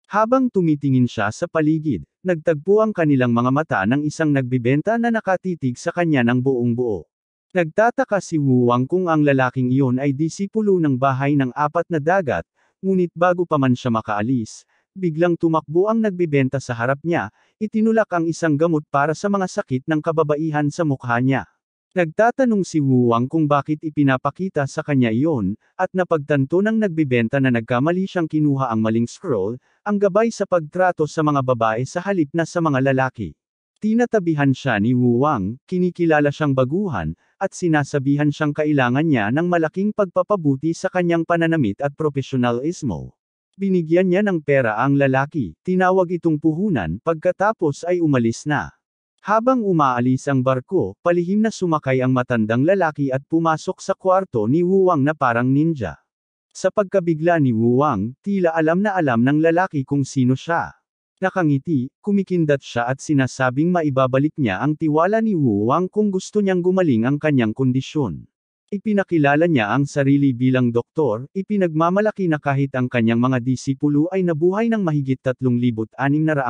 Habang tumitingin siya sa paligid, nagtagpo ang kanilang mga mata ng isang nagbibenta na nakatitig sa kanya ng buong buo. Nagtataka si Wu Wang kung ang lalaking iyon ay disipulo ng bahay ng apat na dagat, ngunit bago pa man siya makaalis, biglang tumakbo ang nagbibenta sa harap niya, itinulak ang isang gamot para sa mga sakit ng kababaihan sa mukha niya. Nagtatanong si Wu Wang kung bakit ipinapakita sa kanya iyon, at napagtanto ng nagbibenta na nagkamali siyang kinuha ang maling scroll, ang gabay sa pagtrato sa mga babae sa halip na sa mga lalaki. Tinatabihan siya ni Wu Wang, kinikilala siyang baguhan, at sinasabihan siyang kailangan niya ng malaking pagpapabuti sa kanyang pananamit at profesionalismo. Binigyan niya ng pera ang lalaki, tinawag itong puhunan, pagkatapos ay umalis na. Habang umaalis ang barko, palihim na sumakay ang matandang lalaki at pumasok sa kwarto ni Wu Wang na parang ninja. Sa pagkabigla ni Wu Wang, tila alam na alam ng lalaki kung sino siya. Nakangiti, kumikindat siya at sinasabing maibabalik niya ang tiwala ni Wu Wang kung gusto niyang gumaling ang kanyang kondisyon. Ipinakilala niya ang sarili bilang doktor, ipinagmamalaki na kahit ang kanyang mga disipulo ay nabuhay ng mahigit 3,600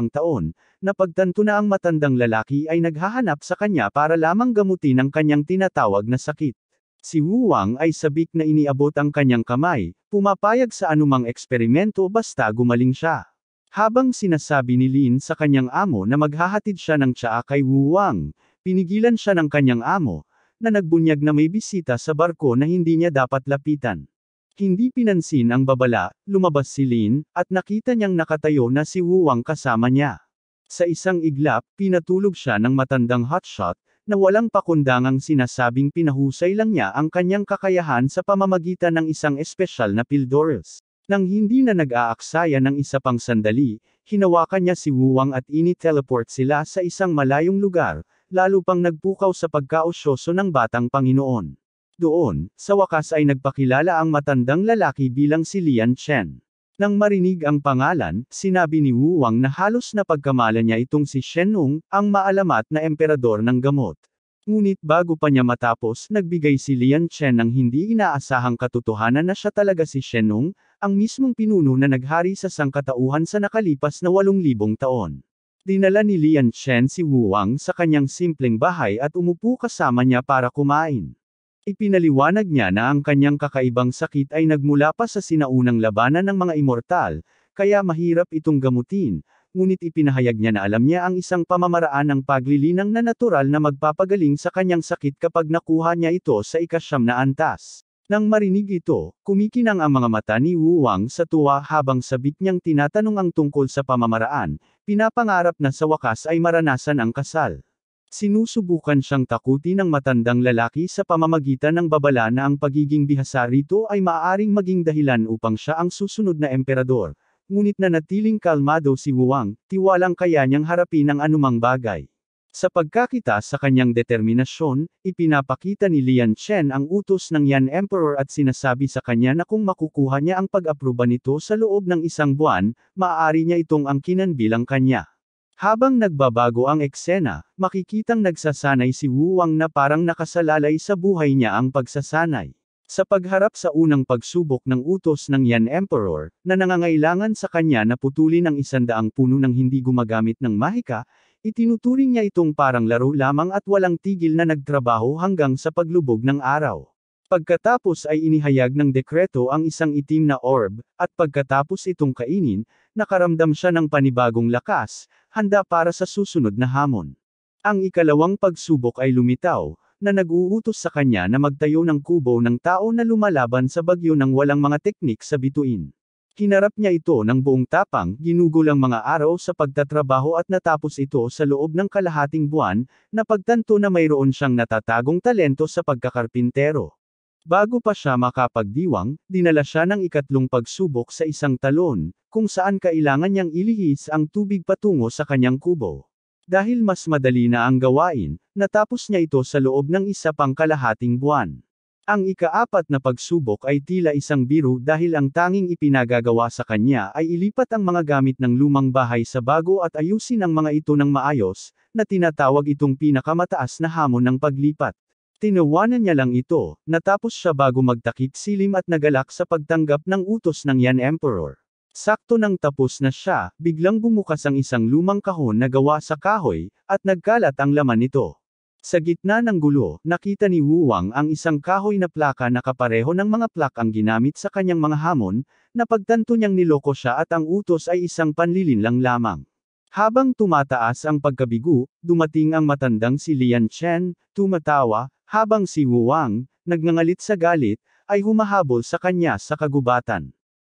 taon, napagtanto na ang matandang lalaki ay naghahanap sa kanya para lamang gamutin ang kanyang tinatawag na sakit. Si Wu Wang ay sabik na iniabot ang kanyang kamay, pumapayag sa anumang eksperimento basta gumaling siya. Habang sinasabi ni Lin sa kanyang amo na maghahatid siya ng tsaa kay Wu Wang, pinigilan siya ng kanyang amo, na nagbunyag na may bisita sa barko na hindi niya dapat lapitan. Hindi pinansin ang babala, lumabas si Lin, at nakita niyang nakatayo na si Wu Wang kasama niya. Sa isang iglap, pinatulog siya ng matandang hotshot, na walang pakundangang sinasabing pinahusay lang niya ang kanyang kakayahan sa pamamagitan ng isang espesyal na pildoras. Nang hindi na nag-aaksaya ng isa pang sandali, hinawakan niya si Wu Wang at ini-teleport sila sa isang malayong lugar, lalo pang nagpukaw sa pagkaosyoso ng batang Panginoon. Doon, sa wakas ay nagpakilala ang matandang lalaki bilang si Lian Chen. Nang marinig ang pangalan, sinabi ni Wu Wang na halos napagkamala niya itong si Shenong, ang maalamat na emperador ng gamot. Ngunit bago pa niya matapos, nagbigay si Lian Chen ng hindi inaasahang katotohanan na siya talaga si Shenong, ang mismong pinuno na naghari sa sangkatauhan sa nakalipas na 8,000 taon. Dinala ni Lian Chen si Wu Wang sa kanyang simpleng bahay at umupo kasama niya para kumain. Ipinaliwanag niya na ang kanyang kakaibang sakit ay nagmula pa sa sinaunang labanan ng mga immortal, kaya mahirap itong gamutin, ngunit ipinahayag niya na alam niya ang isang pamamaraan ng paglilinang na natural na magpapagaling sa kanyang sakit kapag nakuha niya ito sa ika-9 na antas. Nang marinig ito, kumikinang ang mga mata ni Wu Wang sa tuwa habang sabik niyang tinatanong ang tungkol sa pamamaraan, pinapangarap na sa wakas ay maranasan ang kasal. Sinusubukan siyang takutin ng matandang lalaki sa pamamagitan ng babala na ang pagiging bihasa rito ay maaaring maging dahilan upang siya ang susunod na emperador. Ngunit nanatiling kalmado si Wu Wang, tiwalang kaya niyang harapin ang anumang bagay. Sa pagkakita sa kanyang determinasyon, ipinapakita ni Lian Chen ang utos ng Yan Emperor at sinasabi sa kanya na kung makukuha niya ang pag-aproba nito sa loob ng 1 buwan, maaari niya itong angkinan bilang kanya. Habang nagbabago ang eksena, makikitang nagsasanay si Wu Wang na parang nakasalalay sa buhay niya ang pagsasanay. Sa pagharap sa unang pagsubok ng utos ng Yan Emperor, na nangangailangan sa kanya na putulin ang 100 puno ng hindi gumagamit ng mahika, itinuturing niya itong parang laro lamang at walang tigil na nagtrabaho hanggang sa paglubog ng araw. Pagkatapos ay inihayag ng dekreto ang isang itim na orb, at pagkatapos itong kainin, nakaramdam siya ng panibagong lakas, handa para sa susunod na hamon. Ang ikalawang pagsubok ay lumitaw, na nag-uutos sa kanya na magtayo ng kubo ng tao na lumalaban sa bagyo ng walang mga teknik sa bituin. Hinarap niya ito ng buong tapang, ginugol ang mga araw sa pagtatrabaho at natapos ito sa loob ng kalahating buwan, napagtanto na mayroon siyang natatagong talento sa pagkakarpintero. Bago pa siya makapagdiwang, dinala siya ng ikatlong pagsubok sa isang talon, kung saan kailangan niyang ilihis ang tubig patungo sa kanyang kubo. Dahil mas madali na ang gawain, natapos niya ito sa loob ng 1 pang kalahating buwan. Ang ika-4 na pagsubok ay tila isang biro dahil ang tanging ipinagagawa sa kanya ay ilipat ang mga gamit ng lumang bahay sa bago at ayusin ang mga ito ng maayos, na tinatawag itong pinakamataas na hamon ng paglipat. Tinawanan niya lang ito, natapos siya bago magtakip silim at nagalak sa pagtanggap ng utos ng Yan Emperor. Sakto nang tapos na siya, biglang bumukas ang isang lumang kahon na gawa sa kahoy, at nagkalat ang laman nito. Sa gitna ng gulo, nakita ni Wu Wang ang isang kahoy na plaka na kapareho ng mga plak ang ginamit sa kanyang mga hamon, napagtanto niyang niloko siya at ang utos ay isang panlilinlang lamang. Habang tumataas ang pagkabigo, dumating ang matandang si Lian Chen, tumatawa, habang si Wu Wang, nagngangalit sa galit, ay humahabol sa kanya sa kagubatan.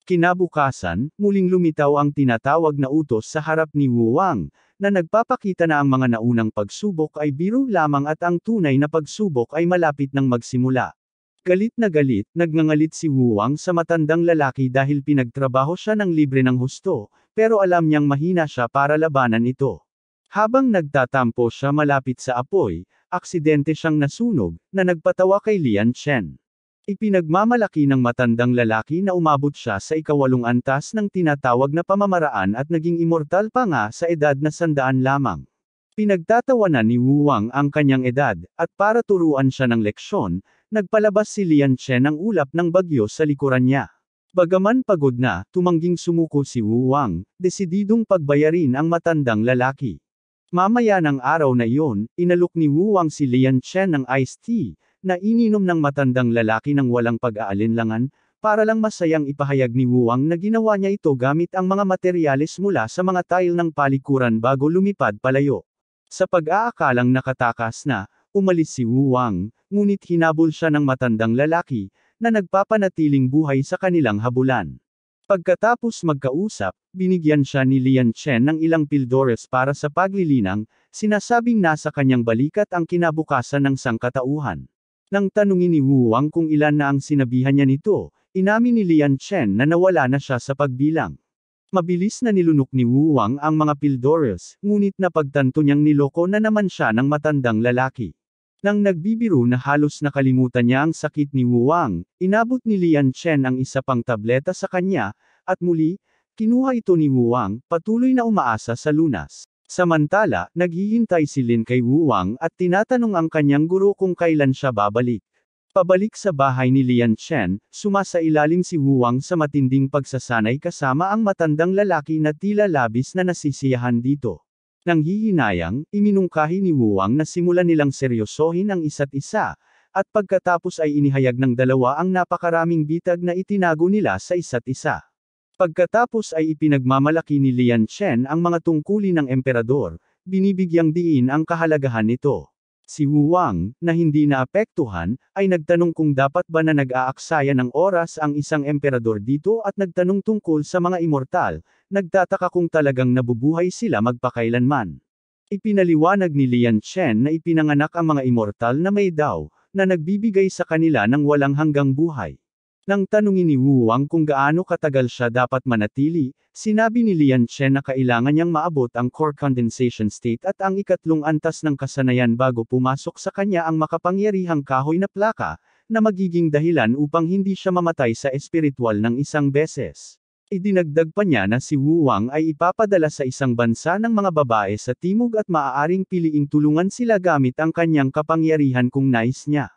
Kinabukasan, muling lumitaw ang tinatawag na utos sa harap ni Wu Wang, na nagpapakita na ang mga naunang pagsubok ay biro lamang at ang tunay na pagsubok ay malapit nang magsimula. Galit na galit, nagngangalit si Wu Wang sa matandang lalaki dahil pinagtrabaho siya ng libre ng husto, pero alam niyang mahina siya para labanan ito. Habang nagtatampo siya malapit sa apoy, aksidente siyang nasunog, na nagpatawa kay Lian Chen. Ipinagmamalaki ng matandang lalaki na umabot siya sa ika-8 antas ng tinatawag na pamamaraan at naging immortal pa nga sa edad na 100 lamang. Pinagtatawanan ni Wu Wang ang kanyang edad, at para turuan siya ng leksyon, nagpalabas si Lian Chen ng ulap ng bagyo sa likuran niya. Bagaman pagod na, tumangging sumuko si Wu Wang, desididong pagbayarin ang matandang lalaki. Mamaya ng araw na iyon, inalok ni Wu Wang si Lian Chen ng iced tea, na ininom ng matandang lalaki ng walang pag-aalinlangan, para lang masayang ipahayag ni Wuang na ginawa niya ito gamit ang mga materyales mula sa mga tile ng palikuran bago lumipad palayo. Sa pag-aakalang nakatakas na, umalis si Wuang, ngunit hinabol siya ng matandang lalaki, na nagpapanatiling buhay sa kanilang habulan. Pagkatapos magkausap, binigyan siya ni Lian Chen ng ilang pildores para sa paglilinang, sinasabing nasa kanyang balikat ang kinabukasan ng sangkatauhan. Nang tanungin ni Wuang kung ilan na ang sinabihan niya nito, inamin ni Lian Chen na nawala na siya sa pagbilang. Mabilis na nilunok ni Wuang ang mga pildores, ngunit napagtanto niyang niloko na naman siya ng matandang lalaki. Nang nagbibiro na halos nakalimutan niya ang sakit ni Wuang, inabot ni Lian Chen ang isa pang tableta sa kanya, at muli, kinuha ito ni Wuang, patuloy na umaasa sa lunas. Samantala, naghihintay si Lin kay Wuang at tinatanong ang kanyang guro kung kailan siya babalik. Pabalik sa bahay ni Lian Chen, sumasailalim si Wuang sa matinding pagsasanay kasama ang matandang lalaki na tila labis na nasisiyahan dito. Nang hihinayang, iminungkahi ni Wuang na simulan nilang seryosohin ang isa't isa, at pagkatapos ay inihayag ng dalawa ang napakaraming bitag na itinago nila sa isa't isa. Pagkatapos ay ipinagmamalaki ni Lian Chen ang mga tungkulin ng emperador, binibigyang diin ang kahalagahan nito. Si Wuang, na hindi naapektuhan, ay nagtanong kung dapat ba na nag-aaksaya ng oras ang isang emperador dito at nagtanong tungkol sa mga immortal, nagtataka kung talagang nabubuhay sila magpakailanman. Ipinaliwanag ni Lian Chen na ipinanganak ang mga immortal na may daw, na nagbibigay sa kanila ng walang hanggang buhay. Nang tanungin ni Wuang kung gaano katagal siya dapat manatili, sinabi ni Lian Chen na kailangan niyang maabot ang core condensation state at ang ikatlong antas ng kasanayan bago pumasok sa kanya ang makapangyarihang kahoy na plaka, na magiging dahilan upang hindi siya mamatay sa espiritual ng isang beses. Idinagdag pa niya na si Wuang ay ipapadala sa isang bansa ng mga babae sa timog at maaaring piliing tulungan sila gamit ang kanyang kapangyarihan kung nais niya.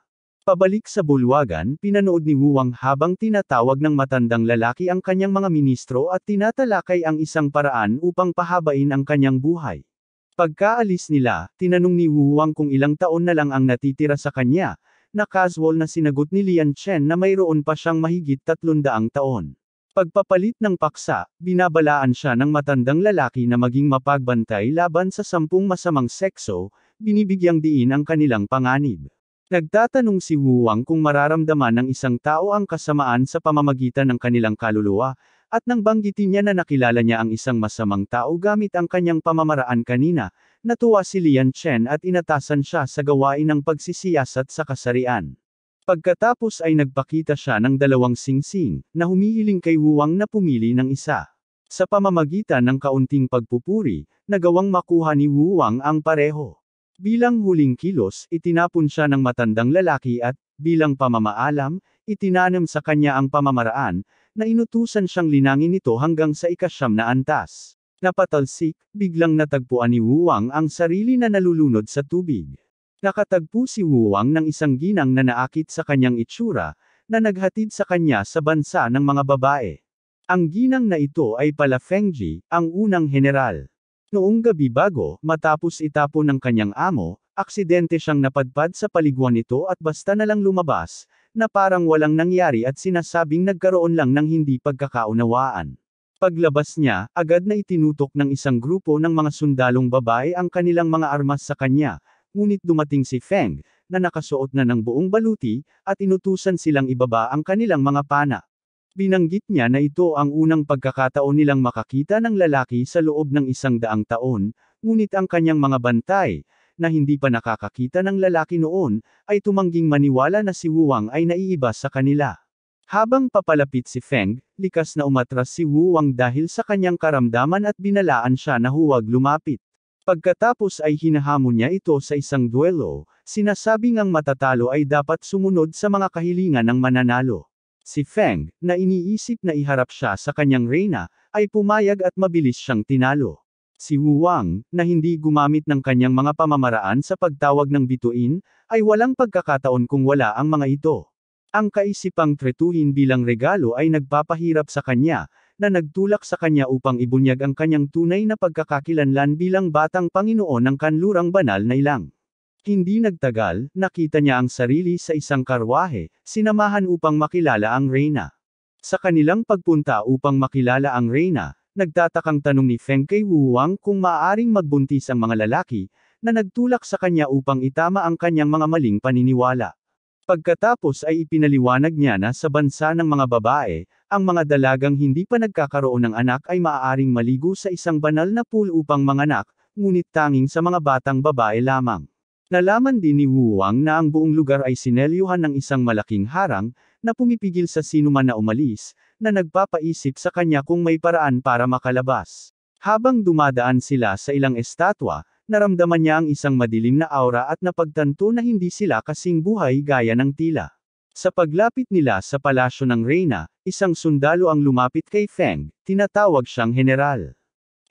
Pabalik sa bulwagan, pinanood ni Wuang habang tinatawag ng matandang lalaki ang kanyang mga ministro at tinatalakay ang isang paraan upang pahabain ang kanyang buhay. Pagkaalis nila, tinanong ni Wuang kung ilang taon na lang ang natitira sa kanya, na casual na sinagot ni Lian Chen na mayroon pa siyang mahigit 300 taon. Pagpapalit ng paksa, binabalaan siya ng matandang lalaki na maging mapagbantay laban sa 10 masamang sekso, binibigyang diin ang kanilang panganib. Nagtatanong si Wuang kung mararamdaman ng isang tao ang kasamaan sa pamamagitan ng kanilang kaluluwa, at nang banggitin niya na nakilala niya ang isang masamang tao gamit ang kanyang pamamaraan kanina, natuwa si Lian Chen at inatasan siya sa gawain ng pagsisiyasat sa kasarian. Pagkatapos ay nagpakita siya ng 2 singsing, na humihiling kay Wuang na pumili ng isa. Sa pamamagitan ng kaunting pagpupuri, nagawang makuha ni Wuang ang pareho. Bilang huling kilos, itinapon siya ng matandang lalaki at, bilang pamamaalam, itinanim sa kanya ang pamamaraan, na inutusan siyang linangin ito hanggang sa 9 na antas. Napatalsik, biglang natagpuan ni Wuang ang sarili na nalulunod sa tubig. Nakatagpo si Wuang ng isang ginang na naakit sa kanyang itsura, na naghatid sa kanya sa bansa ng mga babae. Ang ginang na ito ay pala Fengji, ang unang general. Noong gabi bago, matapos itapon ng kanyang amo, aksidente siyang napadpad sa paliguan nito at basta na lang lumabas, na parang walang nangyari at sinasabing nagkaroon lang ng hindi pagkakaunawaan. Paglabas niya, agad na itinutok ng isang grupo ng mga sundalong babae ang kanilang mga armas sa kanya, ngunit dumating si Feng, na nakasuot na ng buong baluti, at inutusan silang ibaba ang kanilang mga pana. Binanggit niya na ito ang unang pagkakataon nilang makakita ng lalaki sa loob ng 100 taon, ngunit ang kanyang mga bantay, na hindi pa nakakakita ng lalaki noon, ay tumangging maniwala na si Wuang ay naiiba sa kanila. Habang papalapit si Feng, likas na umatras si Wuang dahil sa kanyang karamdaman at binalaan siya na huwag lumapit. Pagkatapos ay hinahamon niya ito sa isang duelo, sinasabing ang matatalo ay dapat sumunod sa mga kahilingan ng mananalo. Si Feng, na iniisip na iharap siya sa kanyang reyna, ay pumayag at mabilis siyang tinalo. Si Wuang, na hindi gumamit ng kanyang mga pamamaraan sa pagtawag ng bituin, ay walang pagkakataon kung wala ang mga ito. Ang kaisipang tretuhin bilang regalo ay nagpapahirap sa kanya, na nagtulak sa kanya upang ibunyag ang kanyang tunay na pagkakakilanlan bilang batang Panginoon ng kanlurang banal na ilang. Hindi nagtagal, nakita niya ang sarili sa isang karwahe, sinamahan upang makilala ang reyna. Sa kanilang pagpunta upang makilala ang reyna, nagtatakang tanong ni Feng kay Wu Wang kung maaaring magbuntis ang mga lalaki, na nagtulak sa kanya upang itama ang kanyang mga maling paniniwala. Pagkatapos ay ipinaliwanag niya na sa bansa ng mga babae, ang mga dalagang hindi pa nagkakaroon ng anak ay maaaring maligo sa isang banal na pool upang manganak, ngunit tanging sa mga batang babae lamang. Nalaman din ni Wu Wang na ang buong lugar ay sinelyuhan ng isang malaking harang, na pumipigil sa sinuman na umalis, na nagpapaisip sa kanya kung may paraan para makalabas. Habang dumadaan sila sa ilang estatwa, naramdaman niya ang isang madilim na aura at napagtanto na hindi sila kasing buhay gaya ng tila. Sa paglapit nila sa palasyo ng reyna, isang sundalo ang lumapit kay Feng, tinatawag siyang general.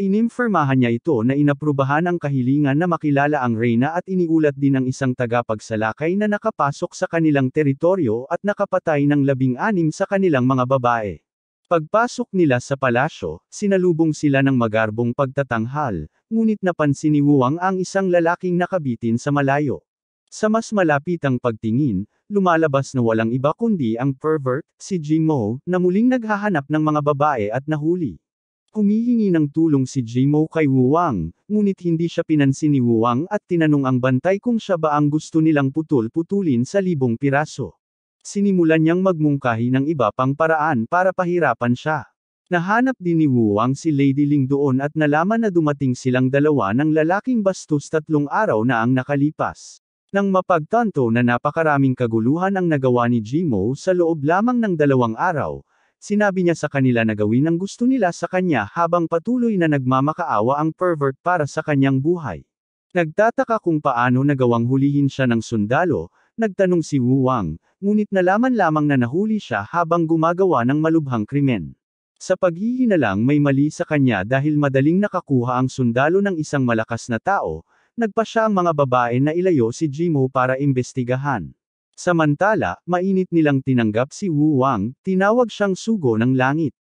Inimfirmahan niya ito na inaprubahan ang kahilingan na makilala ang reyna at iniulat din ang isang tagapagsalakay na nakapasok sa kanilang teritoryo at nakapatay ng 16 sa kanilang mga babae. Pagpasok nila sa palasyo, sinalubong sila ng magarbong pagtatanghal, ngunit napansin ni Wuang ang isang lalaking nakabitin sa malayo. Sa mas malapitang pagtingin, lumalabas na walang iba kundi ang pervert, si Jimo, na muling naghahanap ng mga babae at nahuli. Humihingi ng tulong si Jimo kay Wuang, ngunit hindi siya pinansin ni Wuang at tinanong ang bantay kung siya ba ang gusto nilang putol-putulin sa 1,000 piraso. Sinimulan niyang magmungkahi ng iba pang paraan para pahirapan siya. Nahanap din ni Wu Wang si Lady Ling doon at nalaman na dumating silang dalawa ng lalaking bastos 3 araw na ang nakalipas. Nang mapagtanto na napakaraming kaguluhan ang nagawa ni Jimo sa loob lamang ng 2 araw, sinabi niya sa kanila na gawin ang gusto nila sa kanya habang patuloy na nagmamakaawa ang pervert para sa kanyang buhay. Nagtataka kung paano nagawang hulihin siya ng sundalo, nagtanong si Wu Wang, ngunit nalaman lamang na nahuli siya habang gumagawa ng malubhang krimen. Sa paghihinalang may mali sa kanya dahil madaling nakakuha ang sundalo ng isang malakas na tao, nagpa siya ang mga babae na ilayo si Jimo para imbestigahan. Samantala, mainit nilang tinanggap si Wu Wang, tinawag siyang sugo ng langit.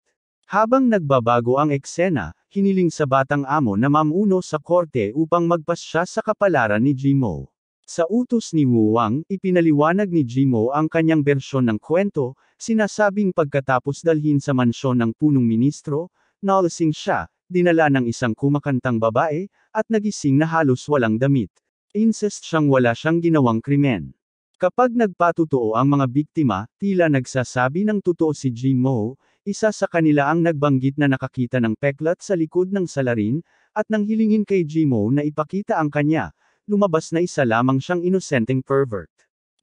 Habang nagbabago ang eksena, hiniling sa batang amo na mamuno sa korte upang magpas siya sa kapalaran ni Jimo. Sa utos ni Wu Wang, ipinaliwanag ni Jimo ang kanyang bersyon ng kwento, sinasabing pagkatapos dalhin sa mansyon ng punong ministro, nalasing siya, dinala ng isang kumakantang babae, at nagising na halos walang damit. Incest siyang wala siyang ginawang krimen. Kapag nagpatotoo ang mga biktima, tila nagsasabi ng totoo si Jimo, isa sa kanila ang nagbanggit na nakakita ng peklat sa likod ng salarin, at nang hilingin kay Jimo na ipakita ang kanya, lumabas na isa lamang siyang inosenteng pervert.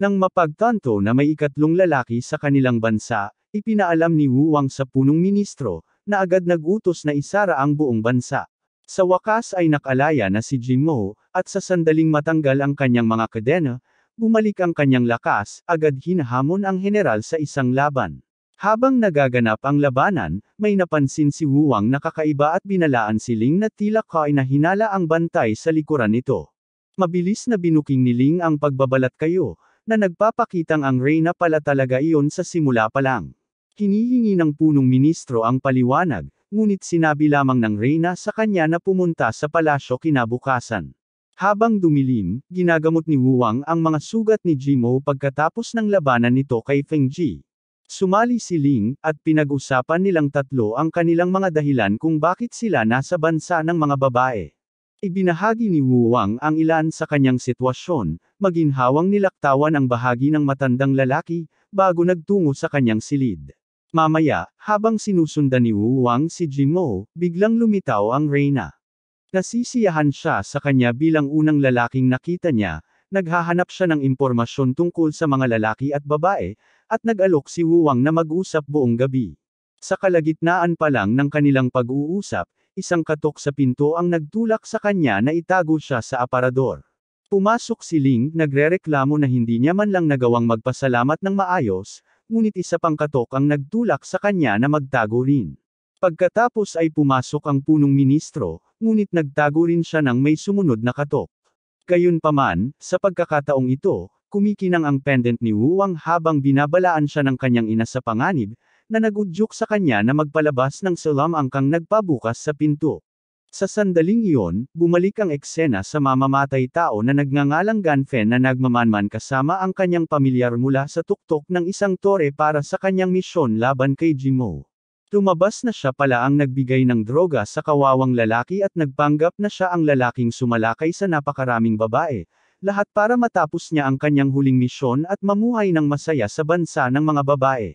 Nang mapagtanto na may ikatlong lalaki sa kanilang bansa, ipinaalam ni Wu Wang sa punong ministro, na agad nag-utos na isara ang buong bansa. Sa wakas ay nakalaya na si Jimo, at sa sandaling matanggal ang kanyang mga kadena, bumalik ang kanyang lakas, agad hinahamon ang general sa isang laban. Habang nagaganap ang labanan, may napansin si Wu Wang na kakaiba at binalaan si Ling na tila kainahinala ang bantay sa likuran nito. Mabilis na binuking ni Ling ang pagbabalat kayo, na nagpapakitang ang reyna pala talaga iyon sa simula pa lang. Hinihingi ng punong ministro ang paliwanag, ngunit sinabi lamang ng reyna sa kanya na pumunta sa palasyo kinabukasan. Habang dumilim, ginagamot ni Wu Wang ang mga sugat ni Jimo pagkatapos ng labanan nito kay Feng Ji. Sumali si Ling, at pinag-usapan nilang tatlo ang kanilang mga dahilan kung bakit sila nasa bansa ng mga babae. Ibinahagi ni Wu Wang ang ilan sa kanyang sitwasyon, maginhawang nilaktawan ang bahagi ng matandang lalaki, bago nagtungo sa kanyang silid. Mamaya, habang sinusundan ni Wu Wang si Jimo, biglang lumitaw ang reyna. Nasisiyahan siya sa kanya bilang unang lalaking nakita niya, naghahanap siya ng impormasyon tungkol sa mga lalaki at babae, at nag-alok si Wu Wang na mag-usap buong gabi. Sa kalagitnaan pa lang ng kanilang pag-uusap, isang katok sa pinto ang nagtulak sa kanya na itago siya sa aparador. Pumasok si Ling, nagrereklamo na hindi niya man lang nagawang magpasalamat ng maayos, ngunit isa pang katok ang nagtulak sa kanya na magtago rin. Pagkatapos ay pumasok ang punong ministro, ngunit nagtago rin siya ng may sumunod na katok. Gayunpaman, sa pagkakataong ito, kumikinang ang pendant ni Wu Wang habang binabalaan siya ng kanyang ina sa panganib, na nagudyok sa kanya na magpalabas ng salam angkang nagpabukas sa pinto. Sa sandaling iyon, bumalik ang eksena sa mamamatay tao na nagngangalang Ganfen na nagmamanman kasama ang kanyang pamilyar mula sa tuktok ng isang tore para sa kanyang misyon laban kay Jimo. Lumabas na siya pala ang nagbigay ng droga sa kawawang lalaki at nagpanggap na siya ang lalaking sumalakay sa napakaraming babae, lahat para matapos niya ang kanyang huling misyon at mamuhay ng masaya sa bansa ng mga babae.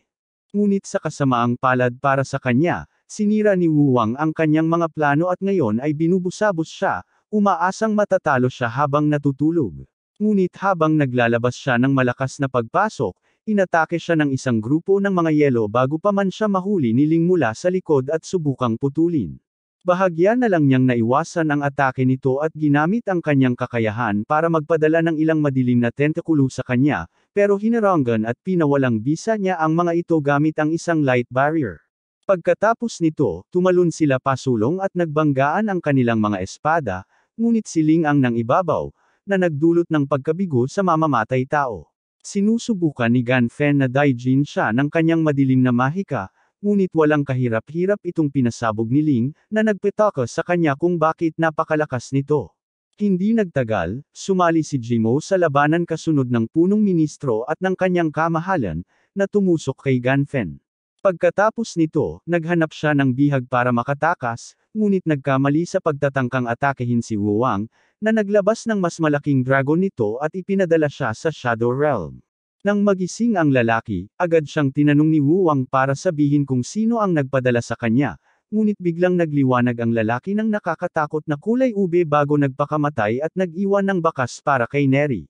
Ngunit sa kasamaang palad para sa kanya, sinira ni Wu Wang ang kanyang mga plano at ngayon ay binubusabos siya, umaasang matatalo siya habang natutulog. Ngunit habang naglalabas siya ng malakas na pagpasok, inatake siya ng isang grupo ng mga yelo bago pa man siya mahuli ni Ling mula sa likod at subukang putulin. Bahagya na lang niyang naiwasan ang atake nito at ginamit ang kanyang kakayahan para magpadala ng ilang madilim na tentakulo sa kanya, pero hinaranggan at pinawalang bisa niya ang mga ito gamit ang isang light barrier. Pagkatapos nito, tumalon sila pasulong at nagbanggaan ang kanilang mga espada, ngunit si Ling ang nang ibabaw, na nagdulot ng pagkabigo sa mamamatay tao. Sinusubukan ni Ganfen na daijin siya ng kanyang madilim na mahika, ngunit walang kahirap-hirap itong pinasabog ni Ling, na nagpetaka sa kanya kung bakit napakalakas nito. Hindi nagtagal, sumali si Jimo sa labanan kasunod ng punong ministro at ng kanyang kamahalan, na tumusok kay Ganfen. Pagkatapos nito, naghanap siya ng bihag para makatakas, ngunit nagkamali sa pagtatangkang atakehin si Wu Wang, na naglabas ng mas malaking dragon nito at ipinadala siya sa Shadow Realm. Nang magising ang lalaki, agad siyang tinanong ni Wu Wang para sabihin kung sino ang nagpadala sa kanya, ngunit biglang nagliwanag ang lalaki ng nakakatakot na kulay ube bago nagpakamatay at nag-iwan ng bakas para kay Neri.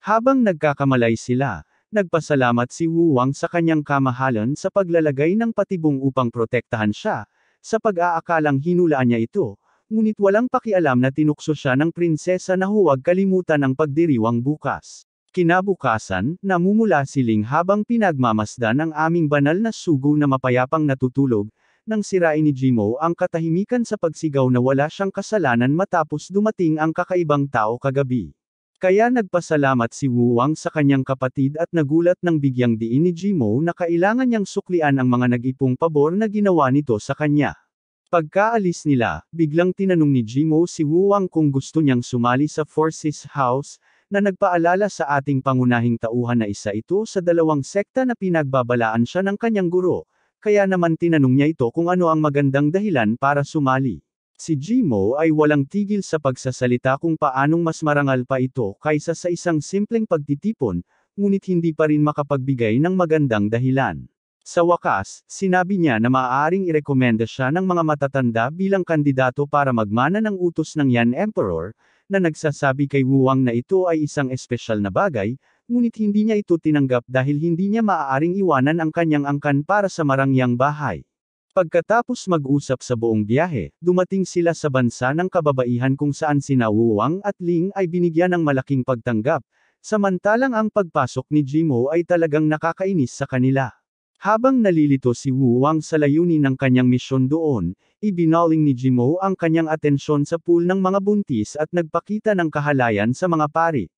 Habang nagkakamalay sila, nagpasalamat si Wu Wang sa kanyang kamahalan sa paglalagay ng patibong upang protektahan siya, sa pag-aakalang hinulaan niya ito, ngunit walang pakialam na tinukso siya ng prinsesa na huwag kalimutan ang pagdiriwang bukas. Kinabukasan, namumula si Ling habang pinagmamasdan ang aming banal na sugo na mapayapang natutulog, nang sirain ni Jimo ang katahimikan sa pagsigaw na wala siyang kasalanan matapos dumating ang kakaibang tao kagabi. Kaya nagpasalamat si Wu Wang sa kanyang kapatid at nagulat nang bigyang diin ni Jimo na kailangan niyang suklian ang mga nag-ipong pabor na ginawa nito sa kanya. Pagkaalis nila, biglang tinanong ni Jimo si Wu Wang kung gusto niyang sumali sa Forces House, na nagpaalala sa ating pangunahing tauhan na isa ito sa dalawang sekta na pinagbabalaan siya ng kanyang guro, kaya naman tinanong niya ito kung ano ang magandang dahilan para sumali. Si Jimo ay walang tigil sa pagsasalita kung paanong mas marangal pa ito kaysa sa isang simpleng pagtitipon, ngunit hindi pa rin makapagbigay ng magandang dahilan. Sa wakas, sinabi niya na maaaring irekomenda siya ng mga matatanda bilang kandidato para magmana ng utos ng Yan Emperor, na nagsasabi kay Wu Wang na ito ay isang espesyal na bagay, ngunit hindi niya ito tinanggap dahil hindi niya maaaring iwanan ang kanyang angkan para sa marangyang bahay. Pagkatapos mag-usap sa buong biyahe, dumating sila sa bansa ng kababaihan kung saan sina Wu Wang at Ling ay binigyan ng malaking pagtanggap, samantalang ang pagpasok ni Jimo ay talagang nakakainis sa kanila. Habang nalilito si Wu Wang sa layunin ng kanyang misyon doon, ibinaling ni Jimo ang kanyang atensyon sa pool ng mga buntis at nagpakita ng kahalayan sa mga pari.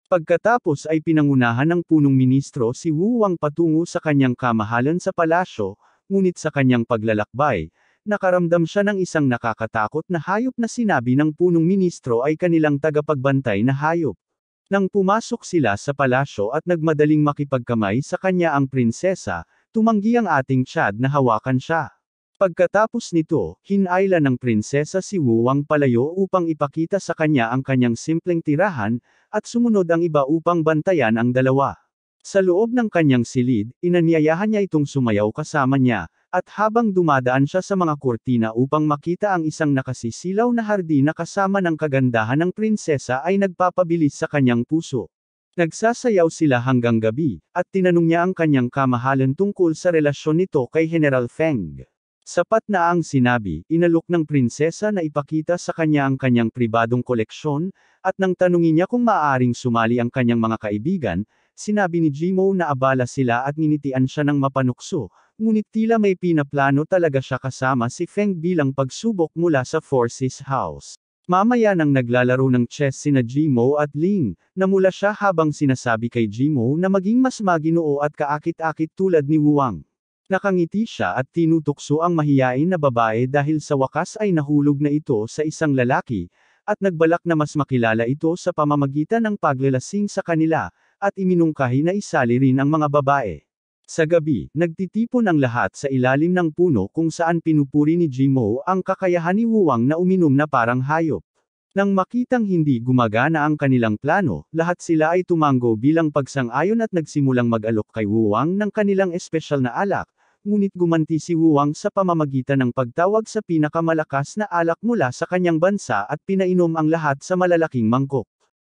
Pagkatapos ay pinangunahan ng punong ministro si Wu Wang patungo sa kanyang kamahalan sa palasyo, ngunit sa kanyang paglalakbay, nakaramdam siya ng isang nakakatakot na hayop na sinabi ng punong ministro ay kanilang tagapagbantay na hayop. Nang pumasok sila sa palasyo at nagmadaling makipagkamay sa kanya ang prinsesa, tumanggi ang ating Chad na hawakan siya. Pagkatapos nito, hinayla ng prinsesa si Wu Wang palayo upang ipakita sa kanya ang kanyang simpleng tirahan, at sumunod ang iba upang bantayan ang dalawa. Sa loob ng kanyang silid, inanyayahan niya itong sumayaw kasama niya, at habang dumadaan siya sa mga kurtina upang makita ang isang nakasisilaw na hardin na kasama ng kagandahan ng prinsesa ay nagpapabilis sa kanyang puso. Nagsasayaw sila hanggang gabi, at tinanong niya ang kanyang kamahalan tungkol sa relasyon nito kay General Feng. Sapat na ang sinabi, inalok ng prinsesa na ipakita sa kanya ang kanyang pribadong koleksyon, at nang tanungin niya kung maaaring sumali ang kanyang mga kaibigan, sinabi ni Jimo na abala sila at nginitian siya ng mapanukso, ngunit tila may pinaplano talaga siya kasama si Feng bilang pagsubok mula sa Forces House. Mamaya nang naglalaro ng chess sina Jimo at Ling, namula siya habang sinasabi kay Jimo na maging mas maginoo at kaakit-akit tulad ni Wu Wang. Nakangiti siya at tinutukso ang mahiyain na babae dahil sa wakas ay nahulog na ito sa isang lalaki, at nagbalak na mas makilala ito sa pamamagitan ng paglalasing sa kanila, at iminungkahi na isali rin ang mga babae. Sa gabi, nagtitipon ang lahat sa ilalim ng puno kung saan pinupuri ni Jimo ang kakayahan ni Wuwang na uminom na parang hayop. Nang makitang hindi gumagana ang kanilang plano, lahat sila ay tumango bilang pagsang-ayon at nagsimulang mag-alok kay Wuwang ng kanilang espesyal na alak, ngunit gumanti si Wuwang sa pamamagitan ng pagtawag sa pinakamalakas na alak mula sa kanyang bansa at pinainom ang lahat sa malalaking mangkok.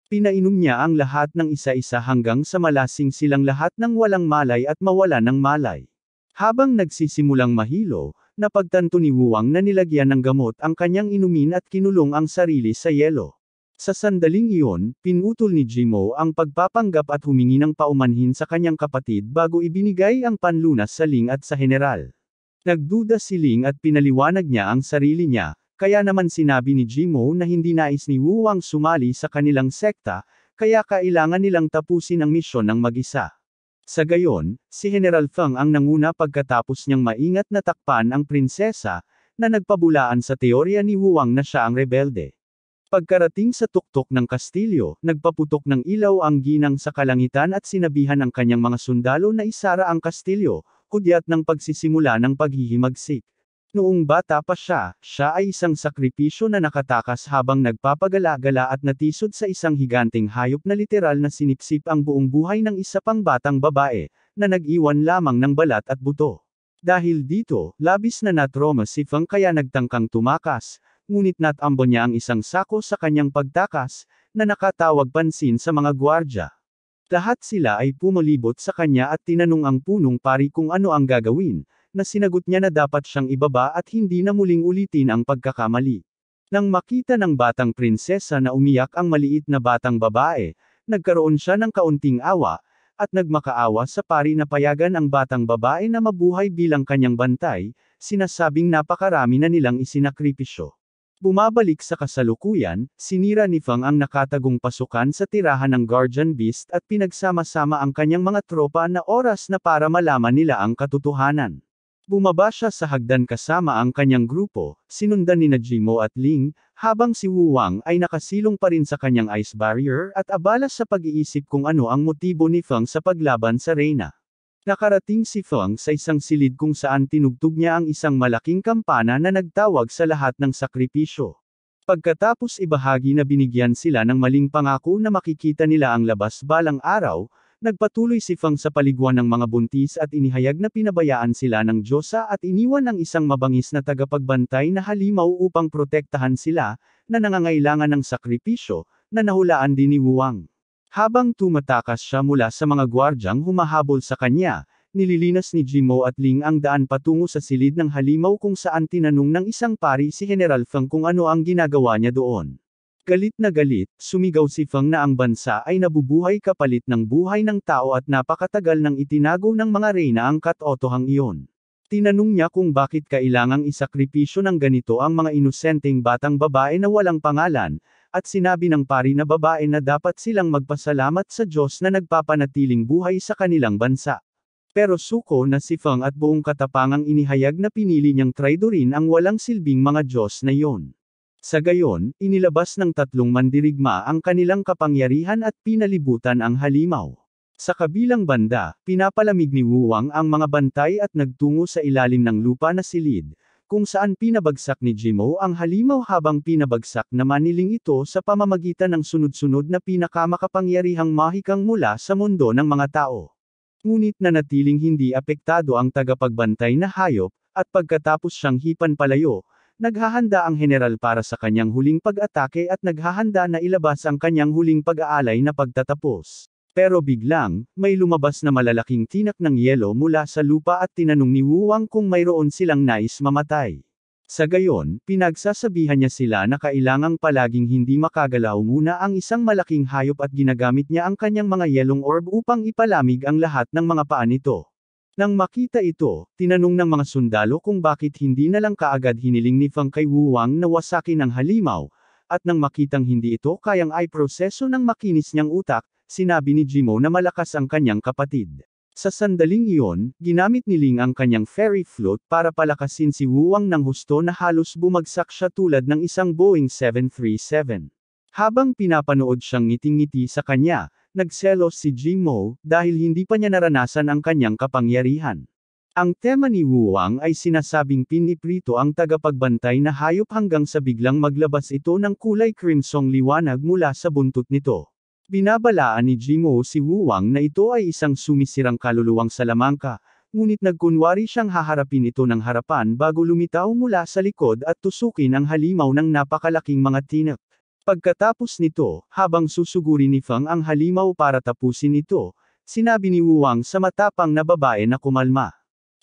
Pinainom niya ang lahat ng isa-isa hanggang sa malasing silang lahat ng walang malay at mawala ng malay. Habang nagsisimulang mahilo, napagtanto ni Wuwang na nilagyan ng gamot ang kanyang inumin at kinulong ang sarili sa yelo. Sa sandaling iyon, pinutol ni Jimo ang pagpapanggap at humingi ng paumanhin sa kanyang kapatid bago ibinigay ang panlunas sa Ling at sa general. Nagduda si Ling at pinaliwanag niya ang sarili niya, kaya naman sinabi ni Jimo na hindi nais ni Wuwang sumali sa kanilang sekta, kaya kailangan nilang tapusin ang misyon ng mag-isa. Sa gayon, si General Feng ang nanguna pagkatapos niyang maingat na takpan ang prinsesa, na nagpabulaan sa teorya ni Wuwang na siya ang rebelde. Pagkarating sa tuktok ng kastilyo, nagpaputok ng ilaw ang ginang sa kalangitan at sinabihan ang kanyang mga sundalo na isara ang kastilyo, hudyat ng pagsisimula ng paghihimagsik. Noong bata pa siya ay isang sakripisyo na nakatakas habang nagpapagala-gala at natisod sa isang higanteng hayop na literal na sinipsip ang buong buhay ng isa pang batang babae, na nag-iwan lamang ng balat at buto. Dahil dito, labis na natroma si Feng kaya nagtangkang tumakas, ngunit natambo niya ang isang sako sa kanyang pagtakas, na nakatawag pansin sa mga gwardya. Lahat sila ay pumulibot sa kanya at tinanong ang punong pari kung ano ang gagawin, na sinagot niya na dapat siyang ibaba at hindi na muling ulitin ang pagkakamali. Nang makita ng batang prinsesa na umiyak ang maliit na batang babae, nagkaroon siya ng kaunting awa, at nagmakaawa sa pari na payagan ang batang babae na mabuhay bilang kanyang bantay, sinasabing napakarami na nilang isinakripisyo. Bumabalik sa kasalukuyan, sinira ni Feng ang nakatagong pasukan sa tirahan ng Guardian Beast at pinagsama-sama ang kanyang mga tropa na oras na para malaman nila ang katotohanan. Bumaba siya sa hagdan kasama ang kanyang grupo, sinundan ni Jimo at Ling, habang si Wuwang ay nakasilong pa rin sa kanyang ice barrier at abala sa pag-iisip kung ano ang motibo ni Feng sa paglaban sa Reyna. Nakarating si Feng sa isang silid kung saan tinugtog niya ang isang malaking kampana na nagtawag sa lahat ng sakripisyo. Pagkatapos ibahagi na binigyan sila ng maling pangako na makikita nila ang labas balang araw, nagpatuloy si Feng sa paliguan ng mga buntis at inihayag na pinabayaan sila ng Diyosa at iniwan ng isang mabangis na tagapagbantay na halimaw upang protektahan sila, na nangangailangan ng sakripisyo, na nahulaan din ni Wuwang. Habang tumatakas siya mula sa mga gwardyang humahabol sa kanya, nililinas ni Jimo at Ling ang daan patungo sa silid ng halimaw kung saan tinanong ng isang pari si General Feng kung ano ang ginagawa niya doon. Galit na galit, sumigaw si Feng na ang bansa ay nabubuhay kapalit ng buhay ng tao at napakatagal nang itinago ng mga reyna ang katotohang iyon. Tinanong niya kung bakit kailangang isakripisyo ng ganito ang mga inosenteng batang babae na walang pangalan, at sinabi ng pari na babae na dapat silang magpasalamat sa Diyos na nagpapanatiling buhay sa kanilang bansa. Pero suko na si Feng at buong katapangang inihayag na pinili niyang traidorin ang walang silbing mga Diyos na iyon. Sa gayon, inilabas ng tatlong mandirigma ang kanilang kapangyarihan at pinalibutan ang halimaw. Sa kabilang banda, pinapalamig ni Wuwang ang mga bantay at nagtungo sa ilalim ng lupa na silid, kung saan pinabagsak ni Jimo ang halimaw habang pinabagsak naman ni Ling ito sa pamamagitan ng sunod-sunod na pinakamakapangyarihang mahikang mula sa mundo ng mga tao. Ngunit nanatiling hindi apektado ang tagapagbantay na hayop, at pagkatapos siyang hipan palayo, naghahanda ang general para sa kanyang huling pag-atake at naghahanda na ilabas ang kanyang huling pag-aalay na pagtatapos. Pero biglang, may lumabas na malalaking tinak ng yelo mula sa lupa at tinanong ni Wuwang kung mayroon silang nais mamatay. Sa gayon, pinagsasabihan niya sila na kailangang palaging hindi makagalaw muna ang isang malaking hayop at ginagamit niya ang kanyang mga yelong orb upang ipalamig ang lahat ng mga paa nito. Nang makita ito, tinanong ng mga sundalo kung bakit hindi na lang kaagad hiniling ni Feng kay Wuwang na wasakin ang halimaw, at nang makitang hindi ito kayang ay proseso ng makinis niyang utak, sinabi ni Jimo na malakas ang kanyang kapatid. Sa sandaling iyon, ginamit ni Ling ang kanyang fairy flute para palakasin si Wu Wang ng husto na halos bumagsak siya tulad ng isang Boeing 737. Habang pinapanood siyang ngiting-ngiti sa kanya, nagselos si Jimo dahil hindi pa niya naranasan ang kanyang kapangyarihan. Ang tema ni Wu Wang ay sinasabing piniprito ang tagapagbantay na hayop hanggang sa biglang maglabas ito ng kulay crimsong liwanag mula sa buntot nito. Binabalaan ni Jimo si Wu Wang na ito ay isang sumisirang kaluluwang salamangka, ngunit nagkunwari siyang haharapin ito ng harapan bago lumitaw mula sa likod at tusukin ang halimaw ng napakalaking mga tinak. Pagkatapos nito, habang susuguri ni Feng ang halimaw para tapusin ito, sinabi ni Wu Wang sa matapang na babae na kumalma.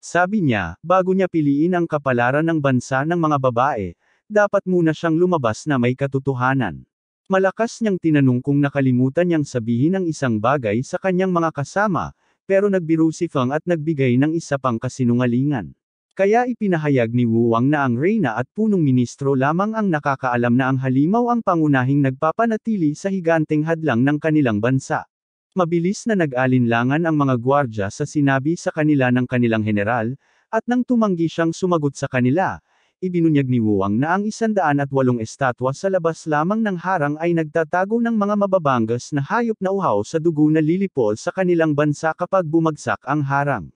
Sabi niya, bago niya piliin ang kapalaran ng bansa ng mga babae, dapat muna siyang lumabas na may katotohanan. Malakas niyang tinanong kung nakalimutan niyang sabihin ang isang bagay sa kanyang mga kasama, pero nagbiro si Feng at nagbigay ng isa pang kasinungalingan. Kaya ipinahayag ni Wu Wang na ang reyna at punong ministro lamang ang nakakaalam na ang halimaw ang pangunahing nagpapanatili sa higanteng hadlang ng kanilang bansa. Mabilis na nag-alinlangan ang mga gwardya sa sinabi sa kanila ng kanilang general, at nang tumanggi siyang sumagot sa kanila, ibinunyag ni Wu Wang na ang 108 estatwa sa labas lamang ng harang ay nagtatago ng mga mababanggas na hayop na uhaw sa dugo na lilipol sa kanilang bansa kapag bumagsak ang harang.